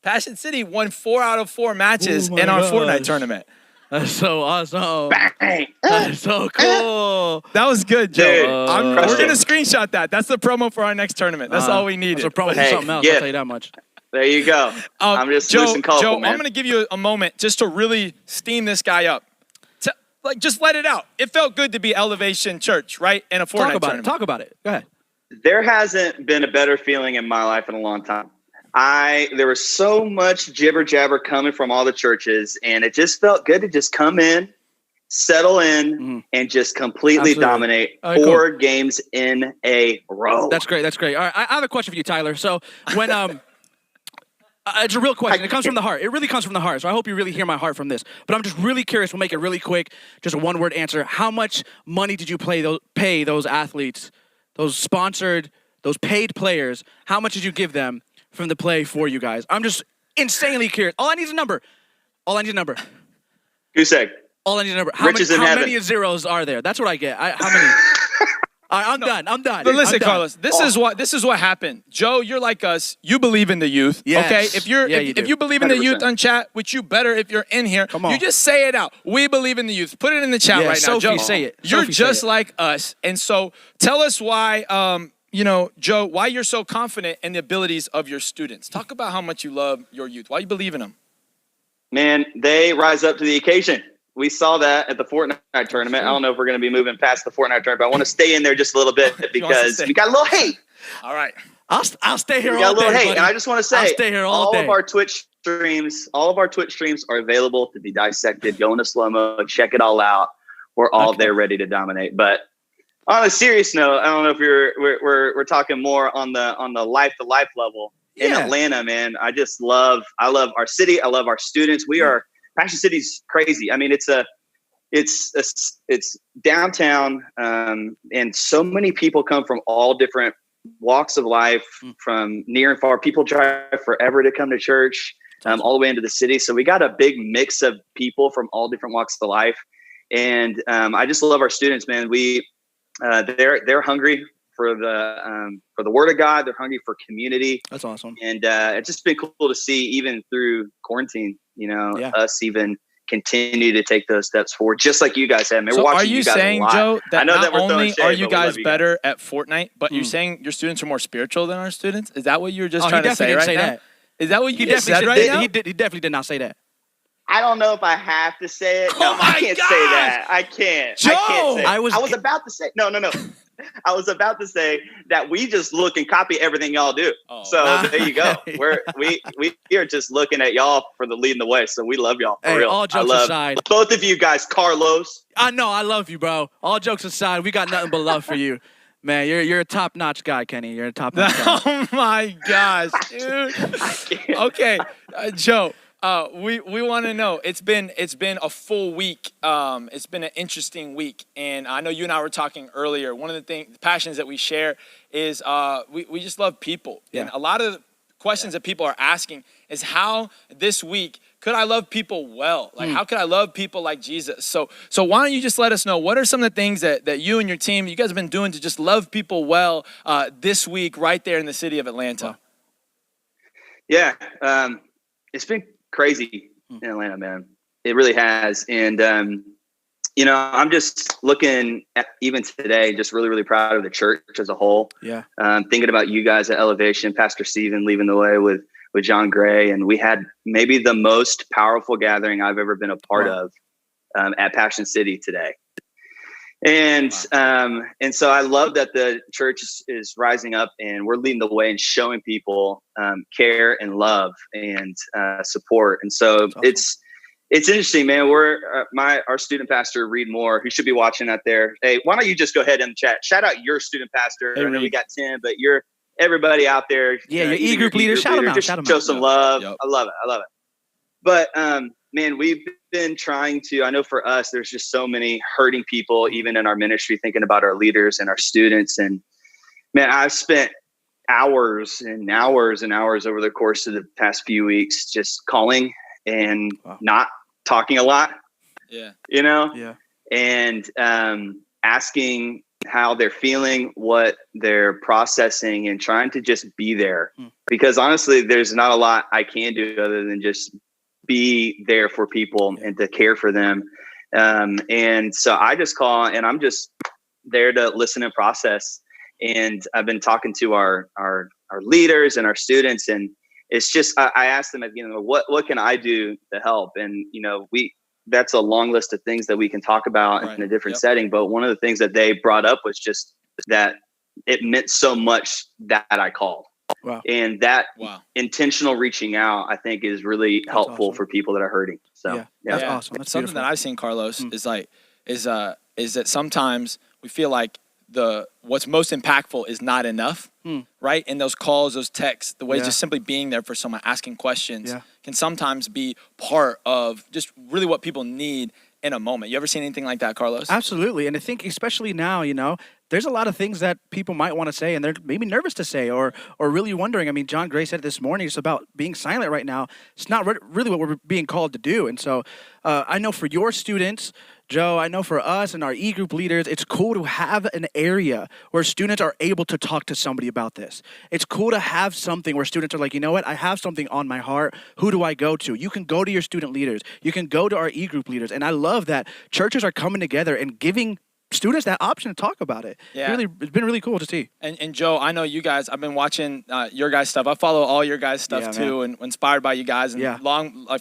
Passion City won 4 out of 4 matches Oh my in our gosh. Fortnite tournament. That's so awesome. Bang. That's so cool. That was good, Joe. Dude, we're going to screenshot that. That's the promo for our next tournament. That's all we needed. That's a promo for something else, I'll tell you that much. There you go. I'm just Joe, loose and colorful, Joe, man. I'm going to give you a moment just to really steam this guy up. Just let it out. It felt good to be Elevation Church, right? In a Fortnite tournament. Talk about it. Go ahead. There hasn't been a better feeling in my life in a long time. There was so much jibber jabber coming from all the churches, and it just felt good to just come in, settle in, and just completely dominate 4 games in a row. That's great. That's great. All right, I have a question for you, Tyler. So when it's a real question. It comes from the heart. It really comes from the heart. So I hope you really hear my heart from this. But I'm just really curious. We'll make it really quick. Just a one-word answer. How much money did you pay those athletes, those sponsored, those paid players? How much did you give them from the play for you guys? I'm just insanely curious. All I need is a number. Goose egg. All I need is a number. How many zeros are there? That's what I get. How many? I'm done. But listen, Carlos, this is what happened. Joe, you're like us. You believe in the youth. Yes. Okay? If you believe in the 100%. youth on chat, which you better if you're in here, Come on. you just say it out. We believe in the youth. Put it in the chat right now. Sophie, Joe, say it. You're Sophie, say just it. like us. And so tell us why Joe, why you're so confident in the abilities of your students. Talk about how much you love your youth. Why you believe in them. Man, they rise up to the occasion. We saw that at the Fortnite tournament. I don't know if we're going to be moving past the Fortnite tournament, but I want to stay in there just a little bit because we got a little hate. All right. I'll stay here We got all a little day, hate. buddy. And I just want to say, I'll stay here all day. of our Twitch streams are available to be dissected. Go into slow-mo, check it all out. We're all there ready to dominate. But on a serious note, I don't know if we're talking more on the life to life level. In Atlanta, man, I love our city. I love our students. Passion City's crazy. I mean, it's downtown, and so many people come from all different walks of life, from near and far. People drive forever to come to church, all the way into the city. So we got a big mix of people from all different walks of life, and I just love our students, man. They're hungry for the Word of God. They're hungry for community. That's awesome. And it's just been cool to see, even through quarantine, us even continue to take those steps forward, just like you guys have. Man, So we're are watching you guys saying, a lot. Joe, that I know not that we're throwing only shade, are you but we love guys you better at Fortnite, but you're saying your students are more spiritual than our students? Is that what you were just Oh, trying he to say definitely right didn't say now? that. Is that what you He just said definitely right now? He definitely did not say that. I don't know if I have to say it. No, Oh I my can't gosh! say that. I can't. Joe! I can't say it. I was about to say no. I was about to say that we just look and copy everything y'all do. So there you go. We are just looking at y'all for leading the way. So we love y'all for Hey, real. all jokes I love aside. both of you guys, Carlos. I know, I love you, bro. All jokes aside, we got nothing but love for you. Man, you're a top-notch guy, Kenny. You're a top-notch guy. Oh my gosh, dude. Okay, Joe. We want to know. It's been a full week. It's been an interesting week, and I know you and I were talking earlier. One of the passions that we share is we just love people. Yeah. And a lot of the questions that people are asking is how this week could I love people well? Like how could I love people like Jesus? So why don't you just let us know, what are some of the things that you and your team, you guys have been doing to just love people well this week right there in the city of Atlanta? Yeah, it's been crazy in Atlanta, man. It really has. And, I'm just looking at even today, just really, really proud of the church as a whole. Yeah. Thinking about you guys at Elevation, Pastor Stephen leading the way with John Gray. And we had maybe the most powerful gathering I've ever been a part of at Passion City today. And so I love that the church is rising up and we're leading the way and showing people care and love and support. And so it's interesting, man. Our student pastor, Reed Moore, who should be watching out there. Hey, why don't you just go ahead and chat? Shout out your student pastor. Hey, I know we got Tim, but you're everybody out there. Yeah, your E-group leader. Shout him out. Just Shout him show out. some love. Yep. I love it. But man, we've been trying to, I know for us, there's just so many hurting people, even in our ministry, thinking about our leaders and our students. And man, I've spent hours and hours and hours over the course of the past few weeks just calling and not talking a lot. Yeah. You know? Yeah. And asking how they're feeling, what they're processing, and trying to just be there. Because honestly, there's not a lot I can do other than just be there for people and to care for them. And so I just call, and I'm just there to listen and process. And I've been talking to our leaders and our students, and it's just, I asked them at the beginning, what can I do to help? And, you know, that's a long list of things that we can talk about in a different setting. But one of the things that they brought up was just that it meant so much that I called. Wow. And that intentional reaching out, I think, is really helpful for people that are hurting. So that's awesome. That's something that I've seen, Carlos, is that sometimes we feel like what's most impactful is not enough, right? And those calls, those texts, the way just simply being there for someone, asking questions can sometimes be part of just really what people need in a moment. You ever seen anything like that, Carlos? Absolutely. And I think especially now, you know, there's a lot of things that people might want to say and they're maybe nervous to say or really wondering. I mean, John Gray said this morning, it's about being silent right now. It's not really what we're being called to do. And so I know for your students, Joe, I know for us and our e-group leaders, it's cool to have an area where students are able to talk to somebody about this. It's cool to have something where students are like, you know what, I have something on my heart. Who do I go to? You can go to your student leaders. You can go to our e-group leaders. And I love that churches are coming together and giving students that option to talk about it. Yeah. It's been really cool to see. And Joe, I know you guys, I've been watching your guys' stuff. I follow all your guys' stuff too, and inspired by you guys, and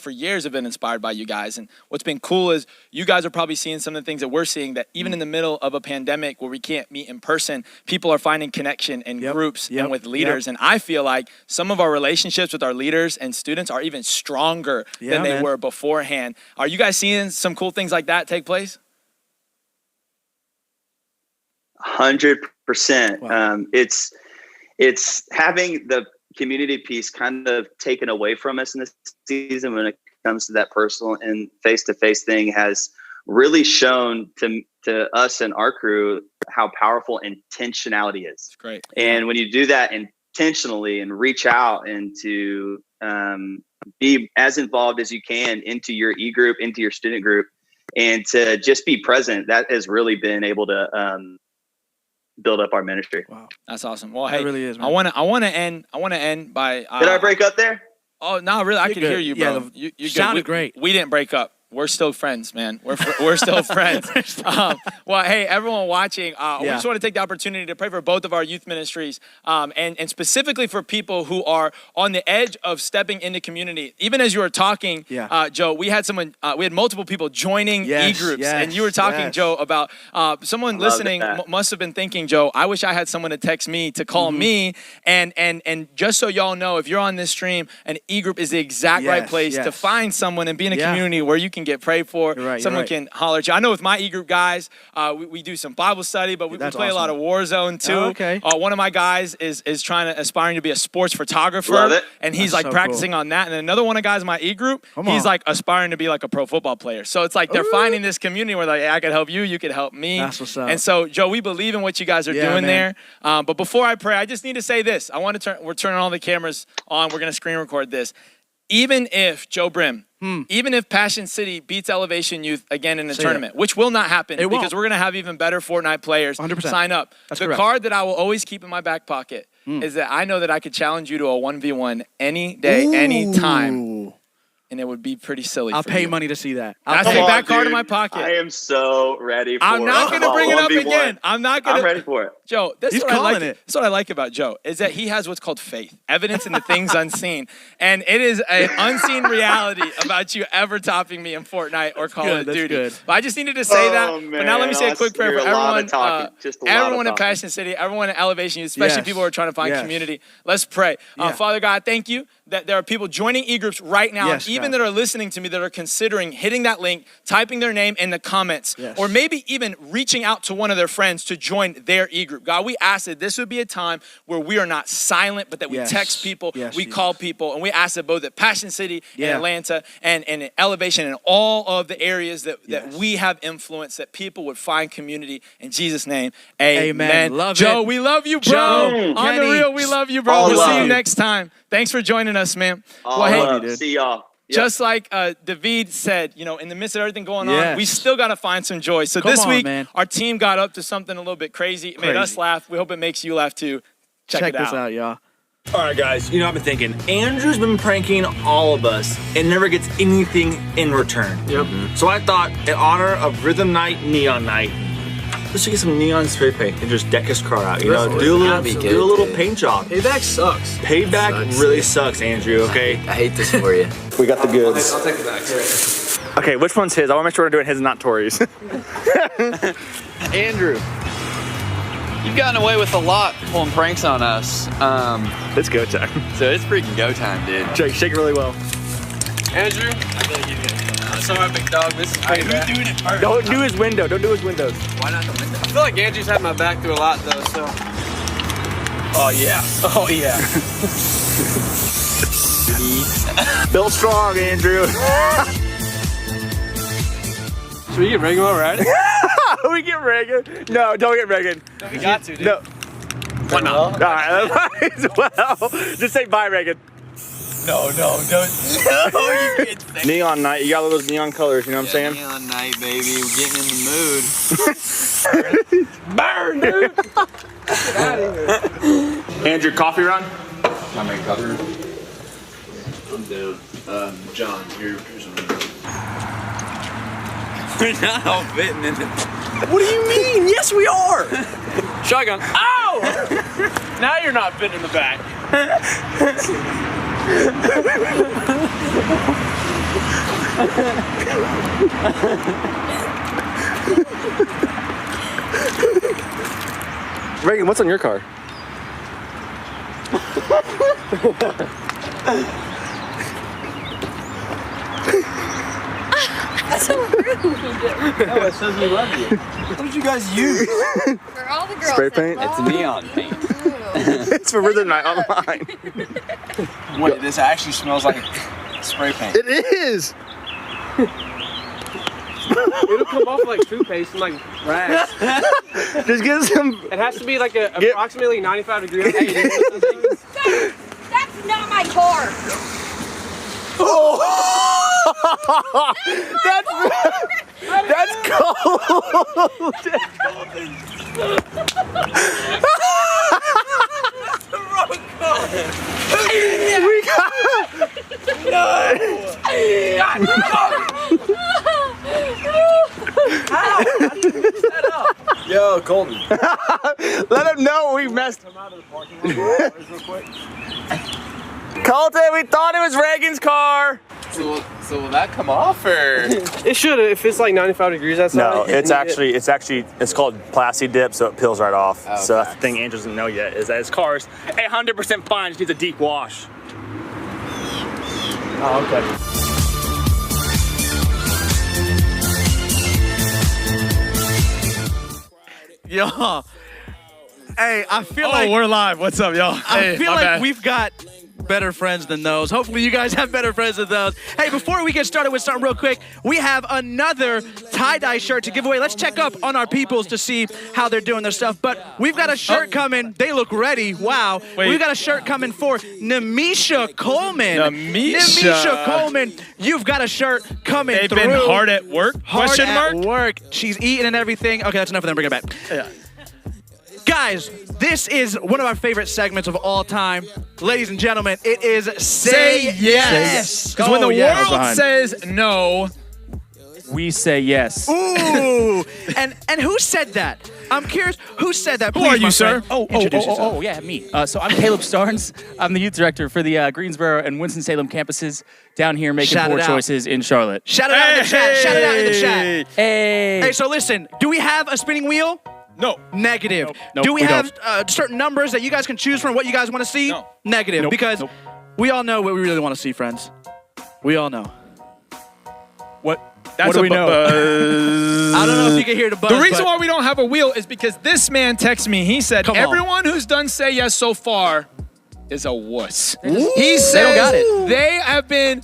for years have been inspired by you guys. And what's been cool is you guys are probably seeing some of the things that we're seeing, that even in the middle of a pandemic where we can't meet in person, people are finding connection in groups and with leaders. And I feel like some of our relationships with our leaders and students are even stronger than they were beforehand. Are you guys seeing some cool things like that take place? 100%. Wow. It's having the community piece kind of taken away from us in this season when it comes to that personal and face-to-face thing has really shown to us and our crew how powerful intentionality is. It's great. And when you do that intentionally and reach out and to be as involved as you can into your e-group, into your student group, and to just be present, that has really been able to build up our ministry. Wow, that's awesome. Well, hey, really is, man. I want to end by. Did I break up there? Oh no, really, I could hear you, bro. Yeah, you sounded great. We didn't break up. We're still friends, man. We're still friends. Well, hey, everyone watching, we just want to take the opportunity to pray for both of our youth ministries, and specifically for people who are on the edge of stepping into community. Even as you were talking, Joe, we had multiple people joining e-groups, and you were talking, Joe, about someone listening must have been thinking, Joe, I wish I had someone to text me, to call me, and just so y'all know, if you're on this stream, an e-group is the exact right place to find someone and be in a community where you can get prayed for. Someone can holler at you. I know with my e-group guys, we do some Bible study, but we play a lot of Warzone too. One of my guys is aspiring to be a sports photographer, and he's like practicing on that. And another one of guys in my e-group, he's like aspiring to be like a pro football player. So it's like they're finding this community where like, hey, I could help you, you could help me. That's what's up. And so, Joe, we believe in what you guys are doing there. But before I pray, I just need to say this. We're turning all the cameras on. We're going to screen record this. Even if, Joe Brim, even if Passion City beats Elevation Youth again in the tournament, which will not happen because we're going to have even better Fortnite players 100%. sign up. The card that I will always keep in my back pocket is that I know that I could challenge you to a 1v1 any day, any time. And it would be pretty silly. I'll pay money to see that. That's the back card in my pocket. I am so ready for it. I'm not going to bring it up again. I'm ready for it. Joe, this is what I like about Joe, is that he has what's called faith, evidence in the things unseen. And it is an unseen reality about you ever topping me in Fortnite or Call of Duty. Good. But I just needed to say that. But now let me say a quick prayer for everyone at Passion City, everyone at Elevation Youth, especially people who are trying to find community. Let's pray. Father God, thank you that there are people joining e-groups right now, even that are listening to me, that are considering hitting that link, typing their name in the comments, or maybe even reaching out to one of their friends to join their e-group. group. God, we ask that this would be a time where we are not silent, but that we text people, we call people, and we ask that both at Passion City in Atlanta and in Elevation and all of the areas that we have influence, that people would find community in Jesus' name. Amen. Love Joe, it. we love you, bro. Joe, On the real, we love you, bro. All We'll see you love. next time. Thanks for joining us, man. All love. See y'all. Just like David said, in the midst of everything going on, we still got to find some joy. So this week, our team got up to something a little bit crazy. It made us laugh. We hope it makes you laugh too. Check this out, y'all. All right, guys, I've been thinking, Andrew's been pranking all of us and never gets anything in return. So I thought, in honor of Rhythm Night, Neon Night, let's get some neon spray paint and just deck his car out, do a little paint job. Payback sucks. Payback really sucks, Andrew, okay? I hate this for you. We got the goods. I'll take the back. Okay, which one's his? I want to make sure we're doing his and not Tori's. Andrew, you've gotten away with a lot pulling pranks on us. It's go time. So it's freaking go time, dude. Shake it really well. Andrew, I feel like you did it. Sorry, big dog. This is payback. Who's doing it first? Don't do his window. Don't do his windows. Why not the window? I feel like Andrew's had my back through a lot, though, so. Oh, yeah. Oh, yeah. Built strong, Andrew. Should we get Reagan already? We get Reagan? No, don't get Reagan. We got to, dude. No. Why not? All right, might as well. Just say bye, Reagan. No, don't. No, you can't say Neon night. You got all those neon colors, you know what I'm saying? Neon night, baby. We're getting in the mood. Burn, dude. Get out of here. Andrew, coffee run? Can I make a coffee run? I'm down. John, here's something. We're not all fitting in it. What do you mean? Yes, we are. Shotgun. Ow! Now you're not fitting in the back. Reagan, what's on your car? That's so rude. No, it says we love you. What did you guys use? For all the girls. Spray paint? It's neon paint. It's for Rhythm Night online. Wait, this actually smells like spray paint. It is. It'll come off like toothpaste and like rags. Just get some. It has to be like approximately 95 degrees. That's not my car. Oh. That's cold. We got No. Yo, Colton. Let him know we messed him out of the parking lot real quick. Colton, we thought it was Reagan's car. So will that come off or? It should if it's like 95 degrees outside. No, it's called Plasti Dip, so it peels right off. Oh, so that's the thing Andrew doesn't know yet is that his car's 100% fine, just needs a deep wash. Oh, okay. Y'all. Hey, I feel like we're live. What's up, y'all? I feel like we've got better friends than those. Hopefully you guys have better friends than those. Hey, before we get started with something real quick, we have another tie-dye shirt to give away. Let's check up on our peoples to see how they're doing their stuff. But we've got a shirt coming. They look ready. Wow. Wait. We've got a shirt coming for Namisha Coleman. Namisha Coleman, you've got a shirt coming They've through. been hard at work? Hard Question at mark? work. She's eating and everything. Okay, that's enough of them. Bring it back. Yeah. Guys, this is one of our favorite segments of all time. Ladies and gentlemen, it is Say Yes. Because when the world says no, we say yes. Ooh. and who said that? I'm curious, who said that? Who are you, sir? Introduce yourself. Oh, yeah, me. So I'm Caleb Starnes. I'm the youth director for the Greensboro and Winston-Salem campuses down here making Shout it poor out. choices in Charlotte. Shout it out in the chat. Shout it out in the chat. Hey. Hey, so listen, do we have a spinning wheel? No. Negative. Nope, do we we have certain numbers that you guys can choose from what you guys want to see? No. Negative. Nope. Because we all know what we really want to see, friends. We all know. What That's do we know? I I don't know if you can hear the buzz. The reason but why we don't have a wheel is because this man texted me. He said, Come on. everyone who's done Say Yes so far is a wuss. He says They don't got it. they have been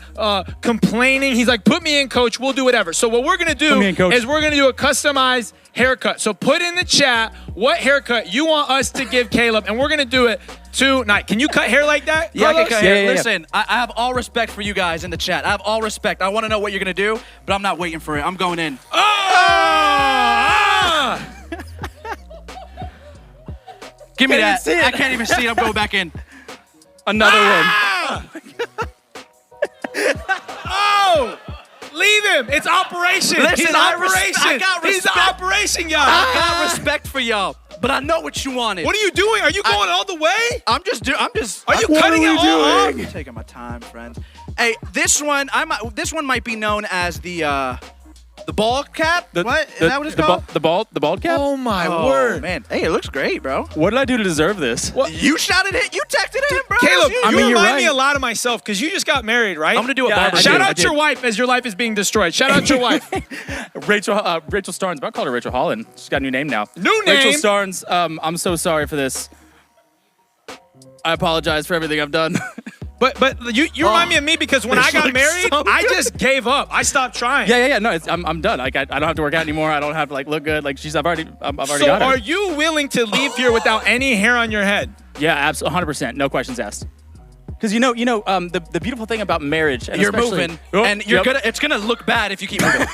complaining. He's like, put me in, coach. We'll do whatever. So what we're going to do is we're going to do a customized haircut. So put in the chat what haircut you want us to give Caleb, and we're going to do it tonight. Can you cut hair like that? Yeah, I can Carlos? cut hair. Listen, I have all respect for you guys in the chat. I have all respect. I want to know what you're going to do, but I'm not waiting for it. I'm going in. Give me that. I can't even see it. I'm going back in. Another one. Oh! Leave him. It's operation. Listen, He's operation. He's operation, y'all. I got respect for y'all, but I know what you wanted. What are you doing? Are you going all the way? I'm just. Are you cutting it all off? I'm taking my time, friends. Hey, this one might be known as the bald cap. What is that? What it's called? The bald cap. Oh my word, man! Hey, it looks great, bro. What did I do to deserve this? You shouted it. You texted it, bro. Caleb, You. you remind me a lot of myself because you just got married, right? I'm gonna do a barber. Shout out your wife as your life is being destroyed. Shout out your wife. Rachel Starnes. But I call her Rachel Holland. She's got a new name now. New name. Rachel Starnes. I'm so sorry for this. I apologize for everything I've done. But you remind me of me because when I got married, I just gave up. I stopped trying. Yeah. No, I'm done. Like I don't have to work out anymore. I don't have to look good. Like I've already got her. So are you willing to leave here without any hair on your head? Yeah, absolutely, 100%. No questions asked. Because the beautiful thing about marriage, and You're especially- moving, and it's gonna look bad if you keep moving.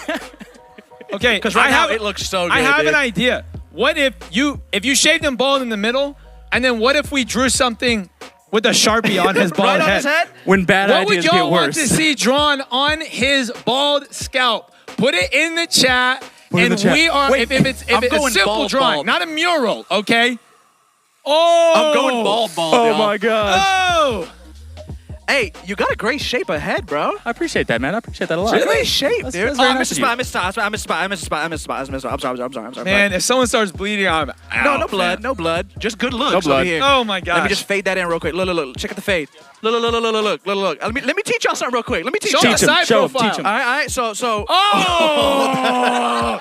Okay, because right now it looks so good. I have an idea. What if you shaved him bald in the middle, and then what if we drew something with a Sharpie on his bald Right on head? his head? When bad what ideas would y'all get want worse. to see drawn on his bald scalp? Put it in the chat, and we are. Wait, if it's a going simple bald, drawing, bald. not a mural, okay? Oh, I'm going bald. Oh y'all. my gosh. Oh. Hey, you got a great shape ahead, bro. I appreciate that, man. I appreciate that a lot. Great shape, That's- dude. that's very I nice missed a of you. spot. I missed a spot. I'm sorry. Man, if someone starts bleeding, I'm out. No blood. man. No blood. Just good looks No blood. over here. Oh my gosh. Let me just fade that in real quick. Look. Check out the fade. Look. Let me teach y'all something real quick. Let me teach Show y'all. him the side Show him, profile. teach him. All right. So. Oh!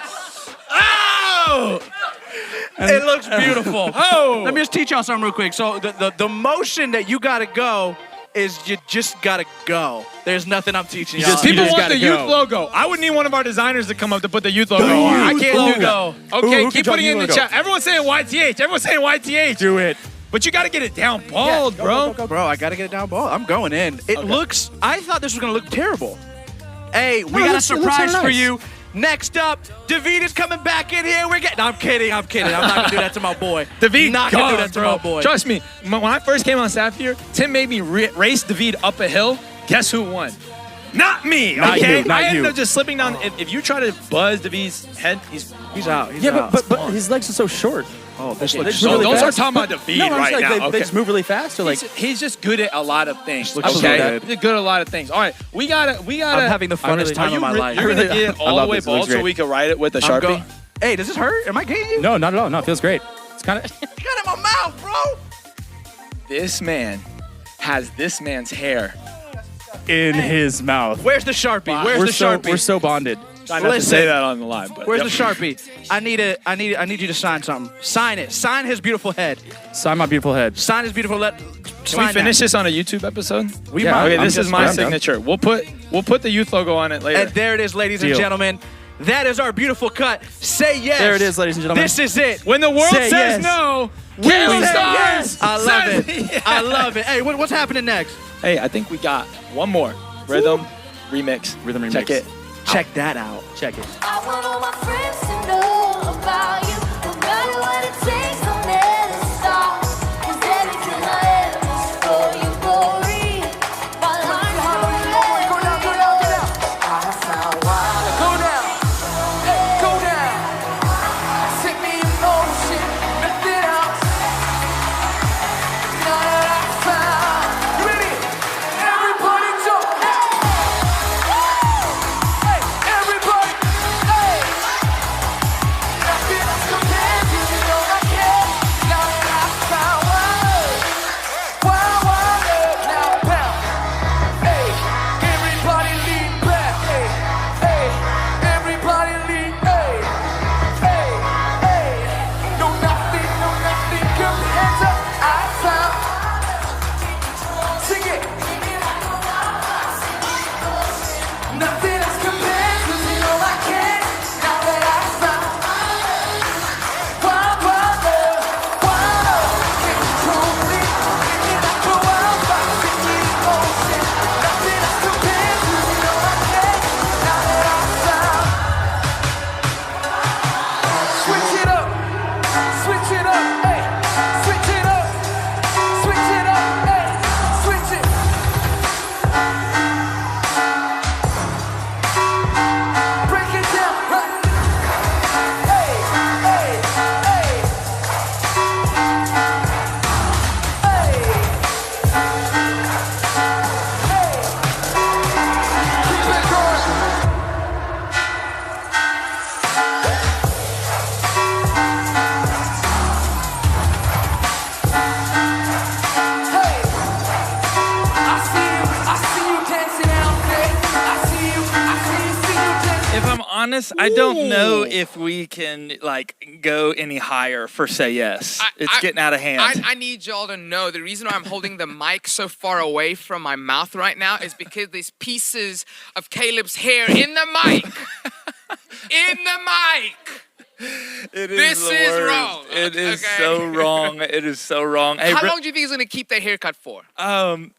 Oh! It looks beautiful. Oh! Let me just teach y'all something real quick. So the motion that you gotta go is you just gotta go. There's nothing I'm teaching y'all. People want gotta the go. youth logo. I would need one of our designers to come up to put the youth logo on. I youth can't logo. do that. Okay, Who keep can putting it in the logo? chat. Everyone's saying YTH. Everyone's saying YTH. Do it. But you got to get it down bald, bro. Bro, I gotta get it down ball. I'm going in. It looks. I thought this was gonna look terrible. Hey, we got a it looks surprise so for nice. you. Next up, David is coming back in here. No, I'm kidding. I'm not gonna do that to my boy. David, not gonna do that to my boy. Trust me. When I first came on staff here, Tim made me race David up a hill. Guess who won? Not me. Not okay, you, not I ended you. up just slipping down. If you try to buzz David's head, he's out. He's Yeah, out. but his legs are so short. Oh, this They looks just move so really those fast. are talking about David No, I'm right just like, now. They just move really fast. Or like, He's just good at a lot of things. Looks Okay, so good. he's good at a lot of things. All right, we gotta. I'm having the funnest time of my life. You're gonna get it I all love the way this. It looks bald so great. we can write it with a I'm Sharpie. Hey, does this hurt? Am I getting you? no, not at all. No, it feels great. It's kind of. Get in my mouth, bro. This man has this man's hair. in his mouth. Where's the Sharpie? Where's we're the so, Sharpie? We're so bonded. Try not to say that on the line, but Where's the Sharpie? I need you to sign something. Sign it. Sign his beautiful head. Sign my beautiful head. Sign his beautiful head. Can we finish this on a YouTube episode? We might. Okay, I'm this is just- my I'm done. signature. We'll put the youth logo on it later. And there it is, ladies and Deal. gentlemen. That is our beautiful cut. Say yes. There it is, ladies and gentlemen. This is it. When the world Say says yes. no, We Caleb say Stars yes. I love says it. yes. I love it. Hey, what's happening next? Hey, I think we got one more rhythm remix. Rhythm remix. Check it. Check that out. Check it. I want all my friends to know about you. No matter what it takes, don't let it stop. 'Cause everything I am is for your glory. My life go down. I found why. Go down. Go down. Take me in motion. Lift it up. Now that I found. You ready? Everybody jump. Hey, everybody. Hey. honest, I don't know if we can go any higher for say yes. It's getting out of hand. I need y'all to know the reason why I'm holding the mic so far away from my mouth right now is because there's pieces of Caleb's hair in the mic. In the mic. This is wrong. It is so wrong. It is so wrong. Hey, how long do you think he's gonna keep that haircut for?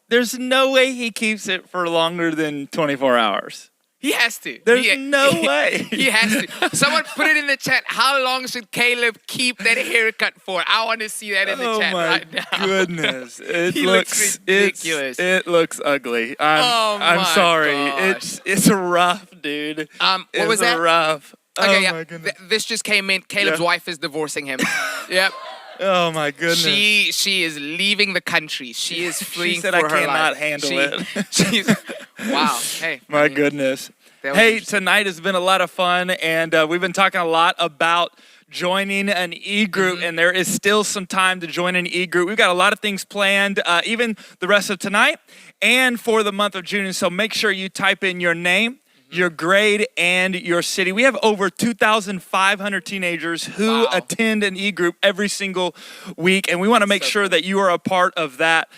There's no way he keeps it for longer than 24 hours. He has to. There's no way. He has to. Someone put it in the chat. How long should Caleb keep that haircut for? I want to see that in the chat right now. Oh my goodness. It He looks ridiculous. It looks ugly. I'm sorry. gosh. It's rough, dude. What was that? Rough. Okay, oh yeah. my goodness. This just came in. Caleb's wife is divorcing him. Yep. Oh my goodness. She is leaving the country. She is fleeing She said, for I her cannot life. handle it. She's wow. Hey. My goodness. Hey, tonight has been a lot of fun, and we've been talking a lot about joining an e-group, and there is still some time to join an e-group. We've got a lot of things planned, even the rest of tonight and for the month of June, and so make sure you type in your name, your grade, and your city. We have over 2,500 teenagers who attend an e-group every single week, and we want to make sure that you are a part of that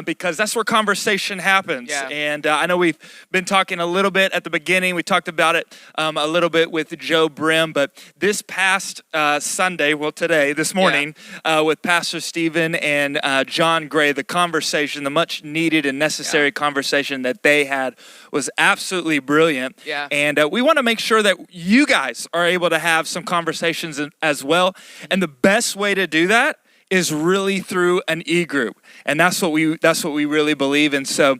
because that's where conversation happens. Yeah. And I know we've been talking a little bit at the beginning. We talked about it a little bit with Joe Brim, but this past Sunday, this morning, with Pastor Stephen and John Gray, the conversation, the much needed and necessary conversation that they had was absolutely brilliant. Yeah. And we want to make sure that you guys are able to have some conversations as well. And the best way to do that is really through an e-group. And that's what we really believe in. So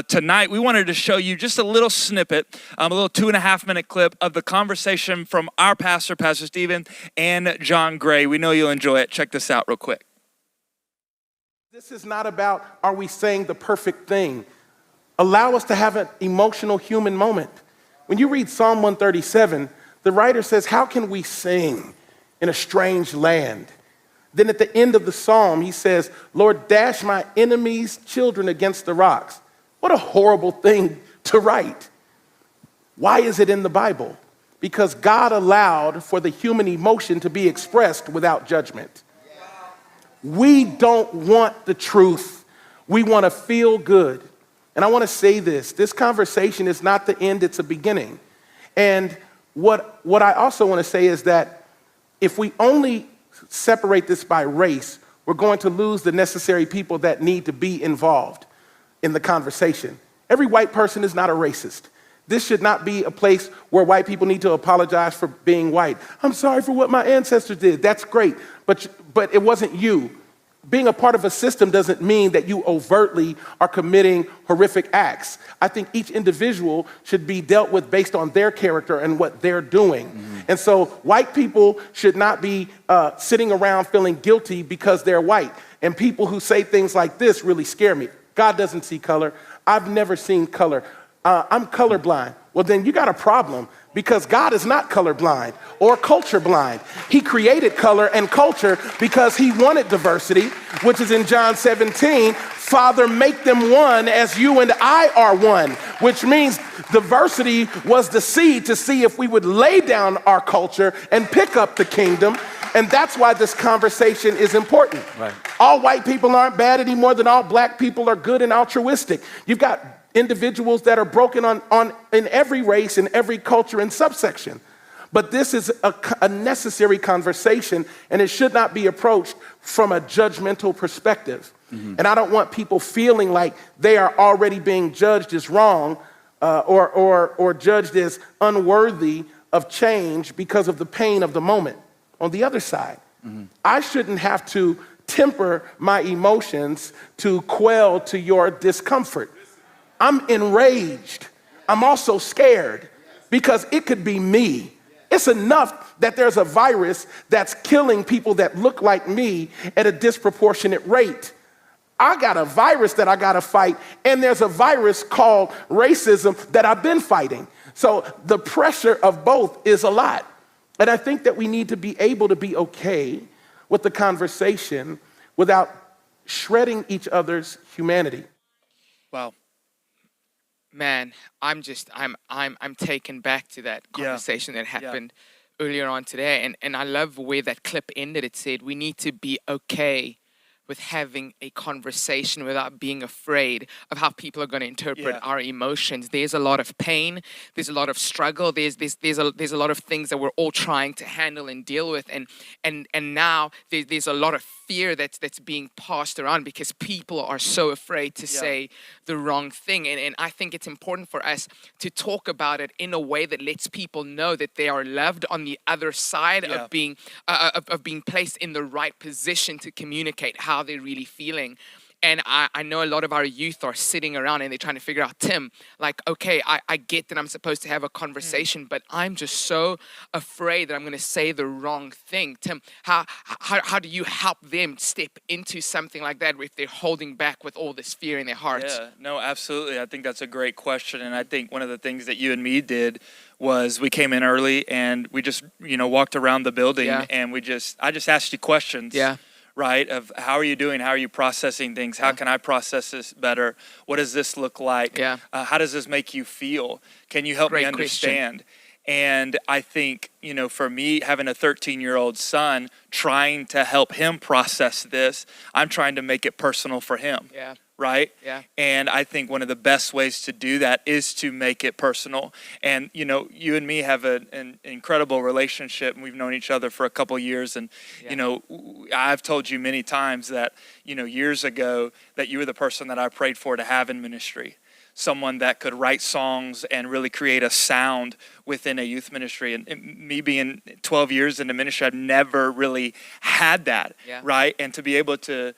tonight we wanted to show you just a little snippet, a little 2.5-minute clip of the conversation from our pastor, Pastor Stephen, and John Gray. We know you'll enjoy it. Check this out real quick. This is not about, are we saying the perfect thing? Allow us to have an emotional human moment. When you read Psalm 137, the writer says, how can we sing in a strange land? Then at the end of the psalm, he says, Lord, dash my enemies' children against the rocks. What a horrible thing to write. Why is it in the Bible? Because God allowed for the human emotion to be expressed without judgment. We don't want the truth. We want to feel good. And I want to say this conversation is not the end, it's a beginning. And what I also want to say is that if we only separate this by race, we're going to lose the necessary people that need to be involved in the conversation. Every white person is not a racist. This should not be a place where white people need to apologize for being white. I'm sorry for what my ancestors did. That's great, but it wasn't you. Being a part of a system doesn't mean that you overtly are committing horrific acts. I think each individual should be dealt with based on their character and what they're doing. Mm-hmm. And so white people should not be sitting around feeling guilty because they're white. And people who say things like this really scare me. God doesn't see color. I've never seen color. I'm colorblind. Well, then you got a problem because God is not colorblind or culture blind. He created color and culture because he wanted diversity, which is in John 17, Father, make them one as you and I are one, which means diversity was the seed to see if we would lay down our culture and pick up the kingdom. And that's why this conversation is important. Right. All white people aren't bad any more than all black people are good and altruistic. You've got individuals that are broken in every race, in every culture and subsection. But this is a necessary conversation, and it should not be approached from a judgmental perspective. Mm-hmm. And I don't want people feeling like they are already being judged as wrong or judged as unworthy of change because of the pain of the moment. On the other side, I shouldn't have to temper my emotions to quell to your discomfort. I'm enraged. I'm also scared because it could be me. It's enough that there's a virus that's killing people that look like me at a disproportionate rate. I got a virus that I got to fight, and there's a virus called racism that I've been fighting. So the pressure of both is a lot. And I think that we need to be able to be okay with the conversation without shredding each other's humanity. Wow. Man, I'm taken back to that conversation that happened earlier on today, and I love where that clip ended. It said we need to be okay with having a conversation without being afraid of how people are going to interpret our emotions. There's a lot of pain, there's a lot of struggle, there's a lot of things that we're all trying to handle and deal with, and now there's a lot of fear that's being passed around because people are so afraid to say the wrong thing. And I think it's important for us to talk about it in a way that lets people know that they are loved on the other side of being placed in the right position to communicate how they're really feeling. And I know a lot of our youth are sitting around and they're trying to figure out, Tim, like, okay, I get that I'm supposed to have a conversation, but I'm just so afraid that I'm going to say the wrong thing. Tim, how do you help them step into something like that if they're holding back with all this fear in their hearts? Yeah, no, absolutely. I think that's a great question. And I think one of the things that you and me did was we came in early and we just, walked around the building and I just asked you questions. Yeah. Right? Of how are you doing? How are you processing things? How can I process this better? What does this look like? Yeah. How does this make you feel? Can you help me understand? And I think, for me, having a 13-year-old son, trying to help him process this, I'm trying to make it personal for him. Yeah. Right? Yeah. And I think one of the best ways to do that is to make it personal. And, you and me have an incredible relationship, and we've known each other for a couple years. And, I've told you many times that, years ago, that you were the person that I prayed for to have in ministry. Someone that could write songs and really create a sound within a youth ministry. And me being 12 years into ministry, I've never really had that, right? And to be able to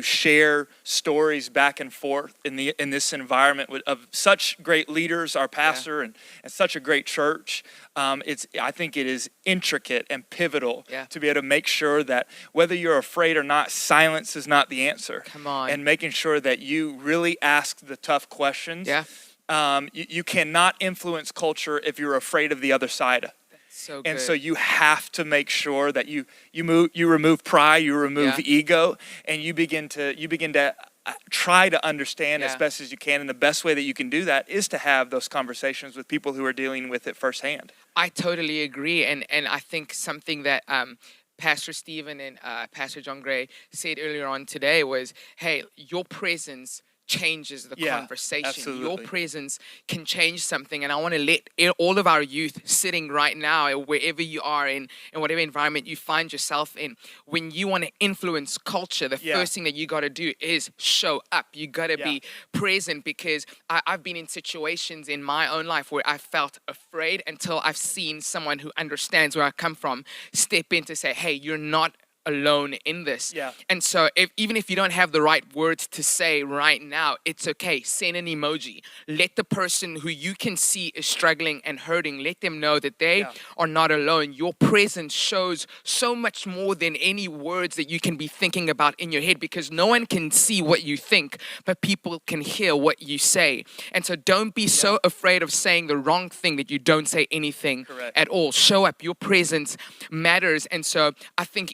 share stories back and forth in this environment of such great leaders, our pastor, and such a great church. I think it is intricate and pivotal to be able to make sure that whether you're afraid or not, silence is not the answer. Come on. And making sure that you really ask the tough questions. Yeah. You cannot influence culture if you're afraid of the other side. So and so you have to make sure that you remove pride, you remove ego, and you begin to try to understand as best as you can. And the best way that you can do that is to have those conversations with people who are dealing with it firsthand. I totally agree, and I think something that Pastor Stephen and Pastor John Gray said earlier on today was, hey, your presence changes the conversation. Absolutely. Your presence can change something, and I want to let all of our youth sitting right now, wherever you are in whatever environment you find yourself in, when you want to influence culture, the first thing that you got to do is show up. You got to be present, because I've been in situations in my own life where I felt afraid until I've seen someone who understands where I come from step in to say, hey, you're not alone in this. Yeah. And so even if you don't have the right words to say right now, it's okay. Send an emoji. Let the person who you can see is struggling and hurting, let them know that they are not alone. Your presence shows so much more than any words that you can be thinking about in your head, because no one can see what you think, but people can hear what you say. And so don't be so afraid of saying the wrong thing that you don't say anything at all. Show up. Your presence matters. And so I think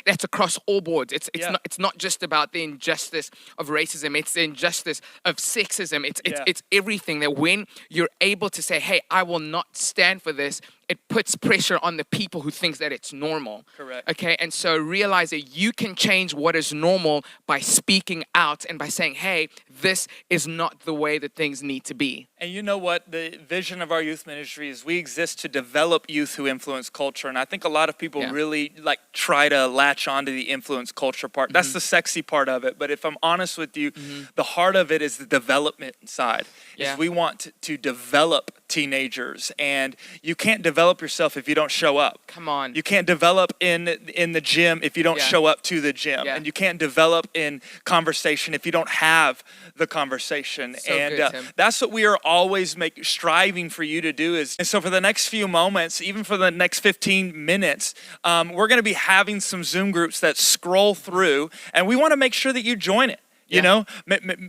that's across all boards. It's not just about the injustice of racism. It's the injustice of sexism. It's everything, that when you're able to say, hey, I will not stand for this, it puts pressure on the people who think that it's normal. Correct. Okay, and so realize that you can change what is normal by speaking out and by saying, hey, this is not the way that things need to be. And you know what? The vision of our youth ministry is we exist to develop youth who influence culture. And I think a lot of people really try to latch onto the influence culture part. That's the sexy part of it. But if I'm honest with you, the heart of it is the development side. Is we want to develop teenagers, and you can't develop yourself if you don't show up. Come on. You can't develop in the gym if you don't show up to the gym. And you can't develop in conversation if you don't have the conversation. So and that's what we are always striving for you to do. And so for the next few moments, even for the next 15 minutes, we're going to be having some Zoom groups that scroll through, and we want to make sure that you join it. You know,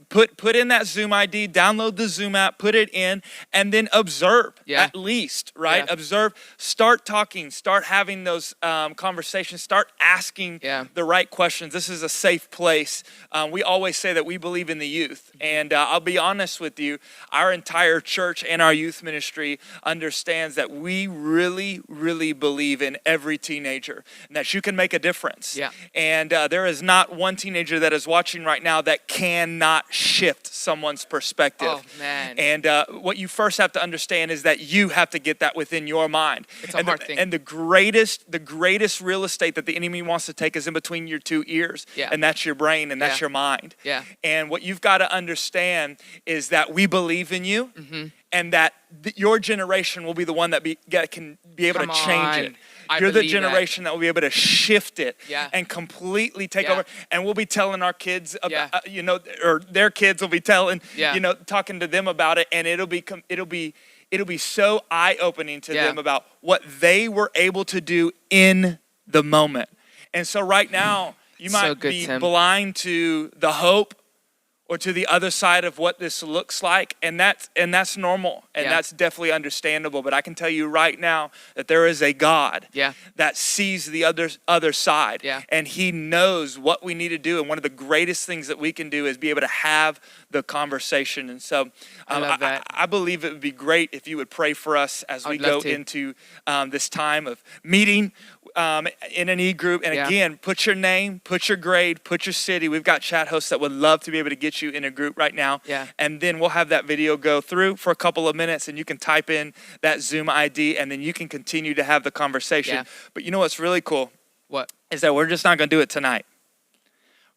put in that Zoom ID, download the Zoom app, put it in, and then observe at least, right? Yeah. Observe, start talking, start having those conversations, start asking the right questions. This is a safe place. We always say that we believe in the youth. And I'll be honest with you, our entire church and our youth ministry understands that we really, really believe in every teenager and that you can make a difference. Yeah. And there is not one teenager that is watching right now that cannot shift someone's perspective. Oh, man. And what you first have to understand is that you have to get that within your mind. It's a hard thing. And the greatest real estate that the enemy wants to take is in between your two ears. Yeah. And that's your brain and that's your mind. Yeah. And what you've got to understand is that we believe in you and that your generation will be the one that can be able to change it. You're the generation that will be able to shift it and completely take over. And we'll be telling our kids about, or their kids will be telling, talking to them about it, and it'll be so eye-opening to them about what they were able to do in the moment. And so right now, you might be blind to the hope or to the other side of what this looks like, and that's normal, and that's definitely understandable. But I can tell you right now that there is a God that sees the other side, and He knows what we need to do. And one of the greatest things that we can do is be able to have the conversation. And so I believe it would be great if you would pray for us as we go into this time of meeting in an e-group. And again, put your name, put your grade, put your city. We've got chat hosts that would love to be able to get you in a group right now. And then we'll have that video go through for a couple of minutes, and you can type in that Zoom ID, and then you can continue to have the conversation. But you know what's really cool? What? Is that we're just not going to do it tonight.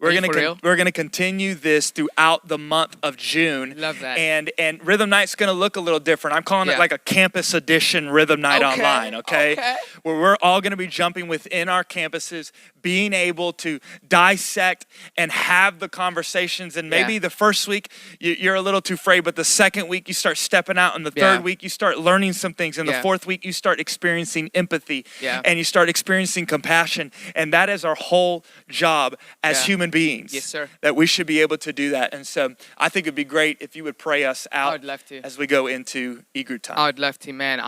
We're gonna continue this throughout the month of June. Love that. And Rhythm Night's gonna look a little different. I'm calling it like a campus edition Rhythm Night online, okay? Where we're all gonna be jumping within our campuses, being able to dissect and have the conversations. And maybe the first week you're a little too afraid, but the second week you start stepping out, and the third week you start learning some things, and the fourth week you start experiencing empathy, and you start experiencing compassion. And that is our whole job as human beings. Yes, sir. That we should be able to do that. And so I think it'd be great if you would pray us out. I'd love to. As we go into e-group time. I'd love to, man.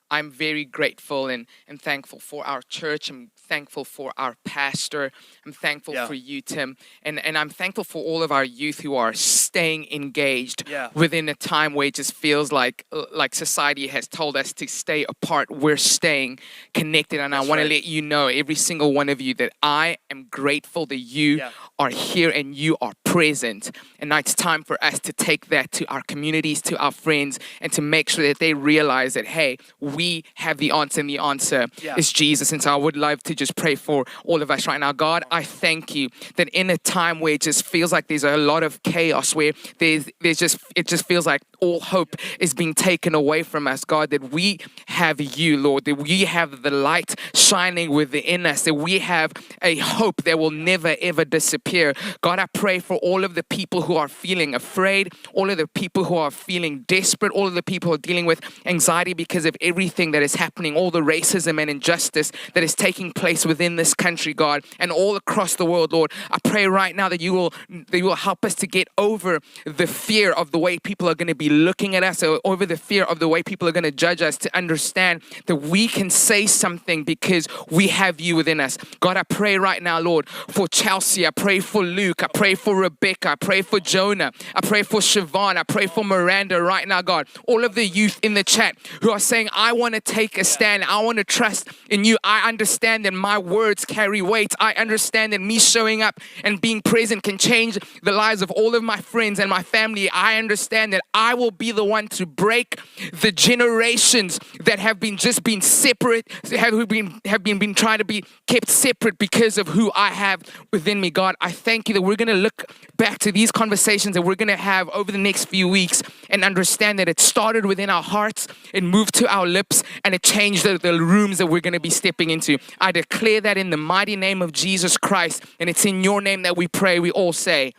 I'm very grateful and thankful for our church. I'm thankful for our pastor. I'm thankful for you, Tim. And I'm thankful for all of our youth who are staying engaged within a time where it just feels like society has told us to stay apart. We're staying connected. And I want to let you know, every single one of you, that I am grateful that you are here and you are present. And now it's time for us to take that to our communities, to our friends, and to make sure that they realize that, hey, we have the answer, and the answer is Jesus. And so I would love to just pray for all of us right now. God, I thank you that in a time where it just feels like there's a lot of chaos, where it just feels like all hope is being taken away from us, God, that we have you, Lord, that we have the light shining within us, that we have a hope that will never, ever disappear. God, I pray for all of the people who are feeling afraid, all of the people who are feeling desperate, all of the people who are dealing with anxiety because of everything that is happening, all the racism and injustice that is taking place within this country, God, and all across the world, Lord. I pray right now that you will help us to get over the fear of the way people are going to be looking at us, or over the fear of the way people are going to judge us, to understand that we can say something because we have you within us. God, I pray right now, Lord, for Chelsea. I pray for Luke. I pray for Rebecca. I pray for Jonah. I pray for Siobhan. I pray for Miranda right now, God. All of the youth in the chat who are saying, I want to take a stand. I want to trust in you. I understand that my words carry weight. I understand that me showing up and being present can change the lives of all of my friends and my family. I understand that I will be the one to break the generations that have been separate, have been trying to be kept separate because of who I have within me. God, I thank you that we're going to look back to these conversations that we're going to have over the next few weeks and understand that it started within our hearts, it moved to our lips, and it changed the rooms that we're going to be stepping into. I declare that in the mighty name of Jesus Christ, and it's in your name that we pray. We all say,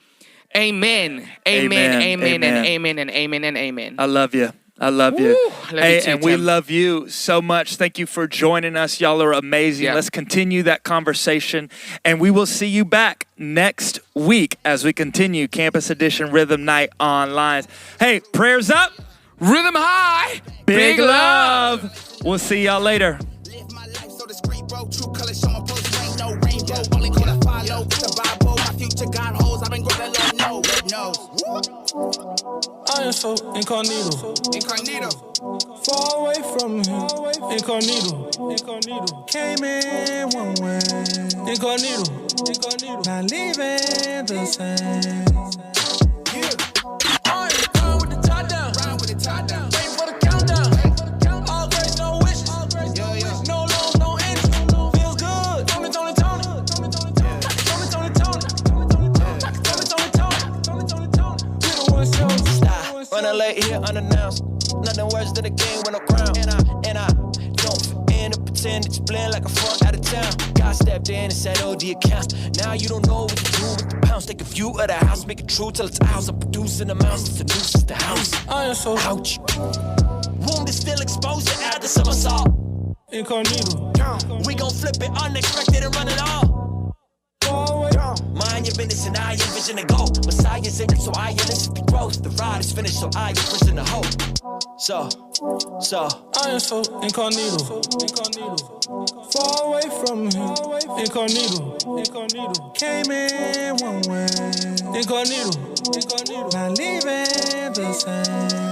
amen, amen, amen, and amen, and amen, and amen. I love you. I love you. Woo, love hey, you too, and we Tim. love you so much. Thank you for joining us. Y'all are amazing. Yeah. Let's continue that conversation. And we will see you back next week as we continue Campus Edition Rhythm Night online. Hey, prayers up. Rhythm high. Big love. We'll see y'all later. True colors show my post, rain, no rainbow. Only call I follow the Bible. My future God holds. I've been growing, Lord knows. I am so incognito. Far away from him. Incognito. Came in one way. Incognito. Not leaving the same. I am gone with the top down. Waiting for the countdown. All grace, no wishes. No loans, no interest. Feels good. Tony. We the ones chosen. Stop. Running late here unannounced. Nothing worse than a game with no crown. And I don't fit in to pretend that you blend like a front out of town. God stepped in and said, oh, the account. Now you don't know what to do with the pounds. Take a view of the house, make it true till it's ours. I'm producing amounts. It's a nuisance, the house. I am so ouch. Wound is still exposed to add the somersault. Incognito. We gon' flip it unexpected and run it all. Mind your business and I envision a goal. Messiah's in it, so I elicit the growth. The ride is finished, so I imprison the hope. So I am so incognito. Far away from him. Incognito. Came in one way. Incognito. Not leaving the same.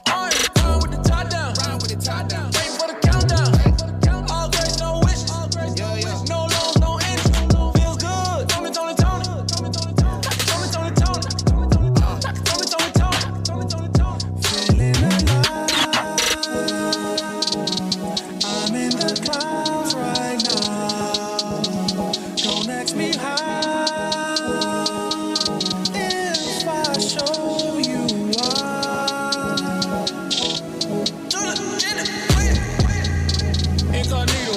I am gone with the top down. Waiting for the countdown. All grace, no wishes. No loans, no interest. Feels good. Tony. Feeling alive. I'm in the clouds right now. Don't ask me how. If I show you why. Incognito.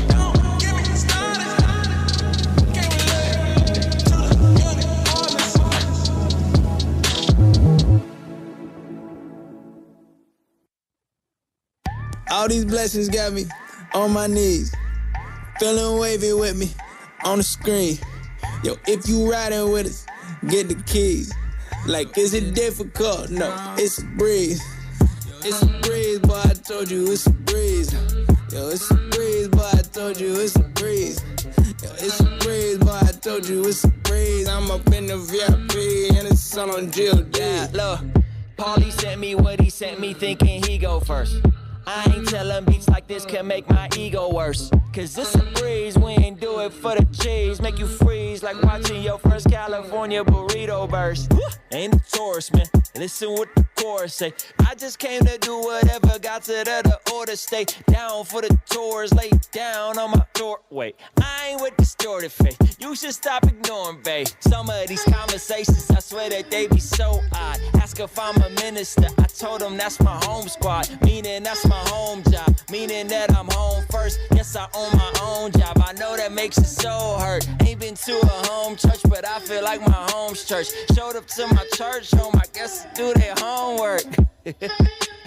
Don't get me started. Can't relate to the All these blessings got me on my knees, feeling wavy with me on the screen. Yo, if you riding with us, get the keys. Like, is it difficult? No, it's a breeze. It's a breeze, boy, I told you it's a breeze. Yo, it's a breeze, boy, I told you it's a breeze. Yo, it's a breeze, boy, I told you it's a breeze. I'm up in the VIP and it's all on Jill D. Yeah, look, Paulie sent me what he sent me thinking he go first. I ain't tellin' beats like this can make my ego worse. Cause it's a breeze, we ain't do it for the cheese. Make you freeze like watching your first California burrito burst. Ain't a tourist, man, listen what the chorus say. I just came to do whatever got to the order. Stay down for the tours, lay down on my door. Wait, I ain't with distorted faith. You should stop ignoring, babe. Some of these conversations, I swear that they be so odd. Ask if I'm a minister, I told them that's my home squad. Meaning that's my home job, meaning that I'm home first. Yes, I own my own job. I know that makes it so hurt. Ain't been to a home church, but I feel like my home's church. Showed up to my church home, I guess to do their homework.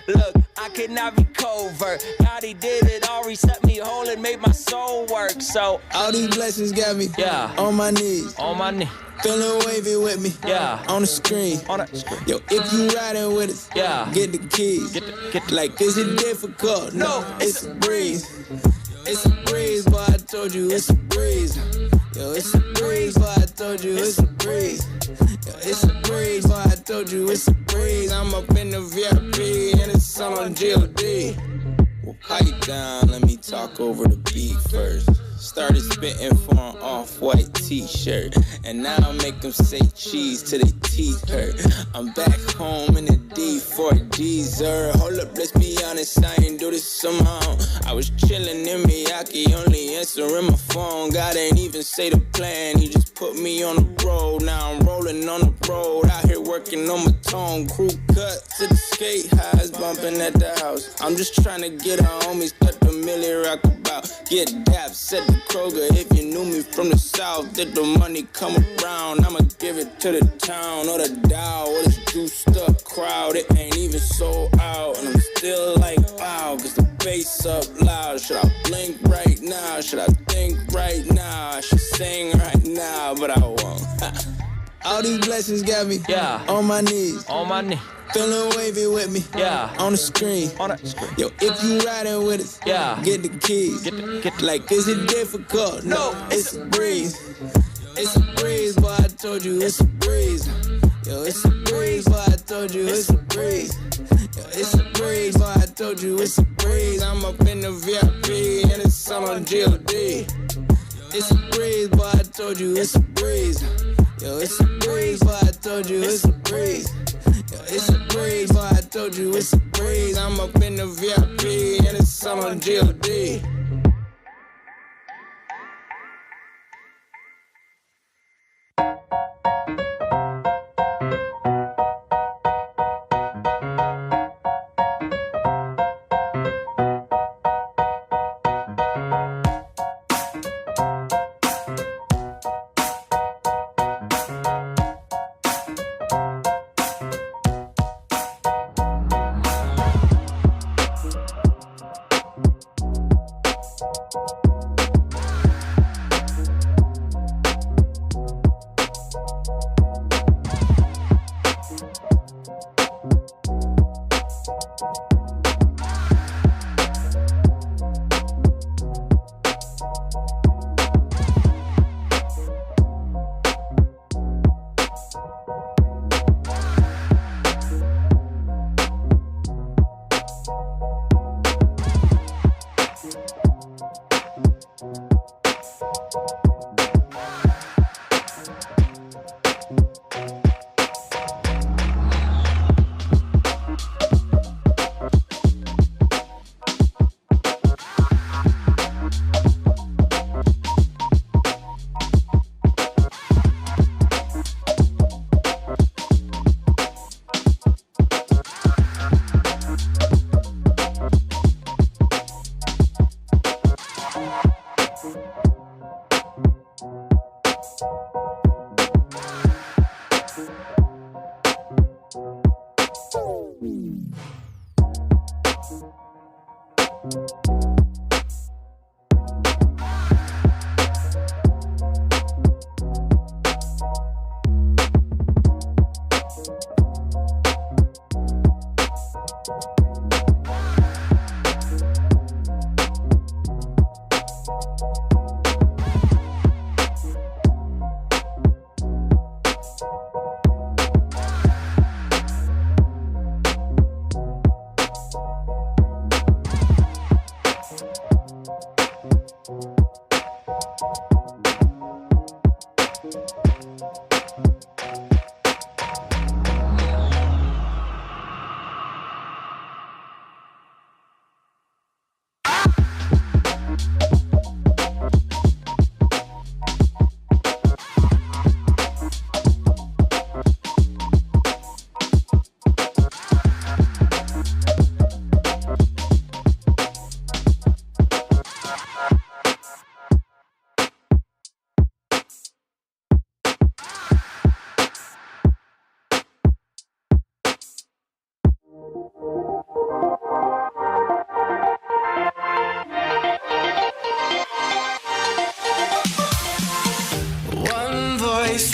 Look, I could not be covert. God, he did it all, reset me whole and made my soul work. So all these blessings got me on my knees. Feeling wavy with me on the screen. Yo, if you riding with us, get the keys. Like, is it difficult? No, it's a breeze. It's a breeze, boy, I told you it's a breeze. Yo, it's a breeze, boy, I told you it's a breeze. Yo, it's a breeze, boy, I told you it's a breeze. I'm up in the VIP and it's all on G.O.D. Well, pipe down, let me talk over the beat first. Started spitting for an off-white t-shirt, and now I make them say cheese till they teeth hurt. I'm back home in the D for a dessert. Hold up, let's be honest. honest, I ain't do this somehow. I was chillin' in Miyake, only answering my phone. God ain't even say the plan, he just put me on the road. Now I'm rolling on the road, out here working on my tone. Crew cut to the skate highs, bumping at the house. I'm just trying to get our homies cut the milli rock about. Get dap, set the Kroger. If you knew me from the south, did the money come around? I'ma give it to the town or the Dow or this juiced up crowd. It ain't even sold out, and I'm still like, wow, cause the bass up loud. Should I blink right now? Should I think right now? I should sing right now, but I won't. All these blessings got me on my knees. On my knee. Feeling wavy with me, on the screen. Yo, if you riding with us, get the keys. Like, is it difficult? No, it's a breeze. It's a breeze, boy, I told you it's a breeze. Yo, it's a breeze, boy, I told you it's a breeze. Yo, it's a breeze, boy, I told you it's a breeze. I'm up in the VIP and it's all on G.O.D. It's a breeze, boy, I told you it's a breeze. Yo, it's a breeze, boy, I told you it's a breeze. Yo, it's a breeze, boy, I told you it's a breeze. I'm up in the VIP and it's all on G.O.D.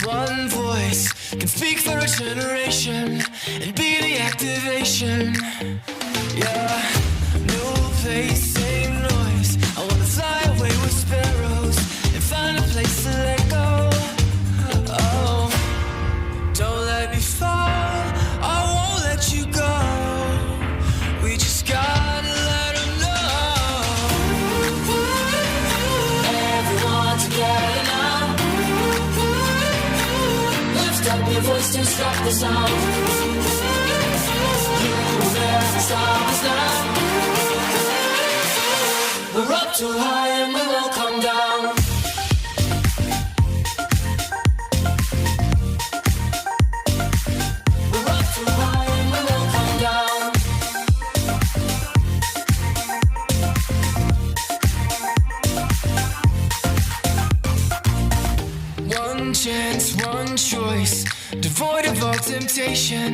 One voice can speak for a generation and be the activation. Yeah, no place, same noise. I wanna fly away with sparrows and find a place to let go. Oh, don't let me fall, I won't let you go. We just gotta let them know. Everyone together now. Lift up your voice to stop the sound. You where the stars down. We're up too high and we won't come down. We're up too high and we won't come down. One chance, one choice, devoid of all temptation.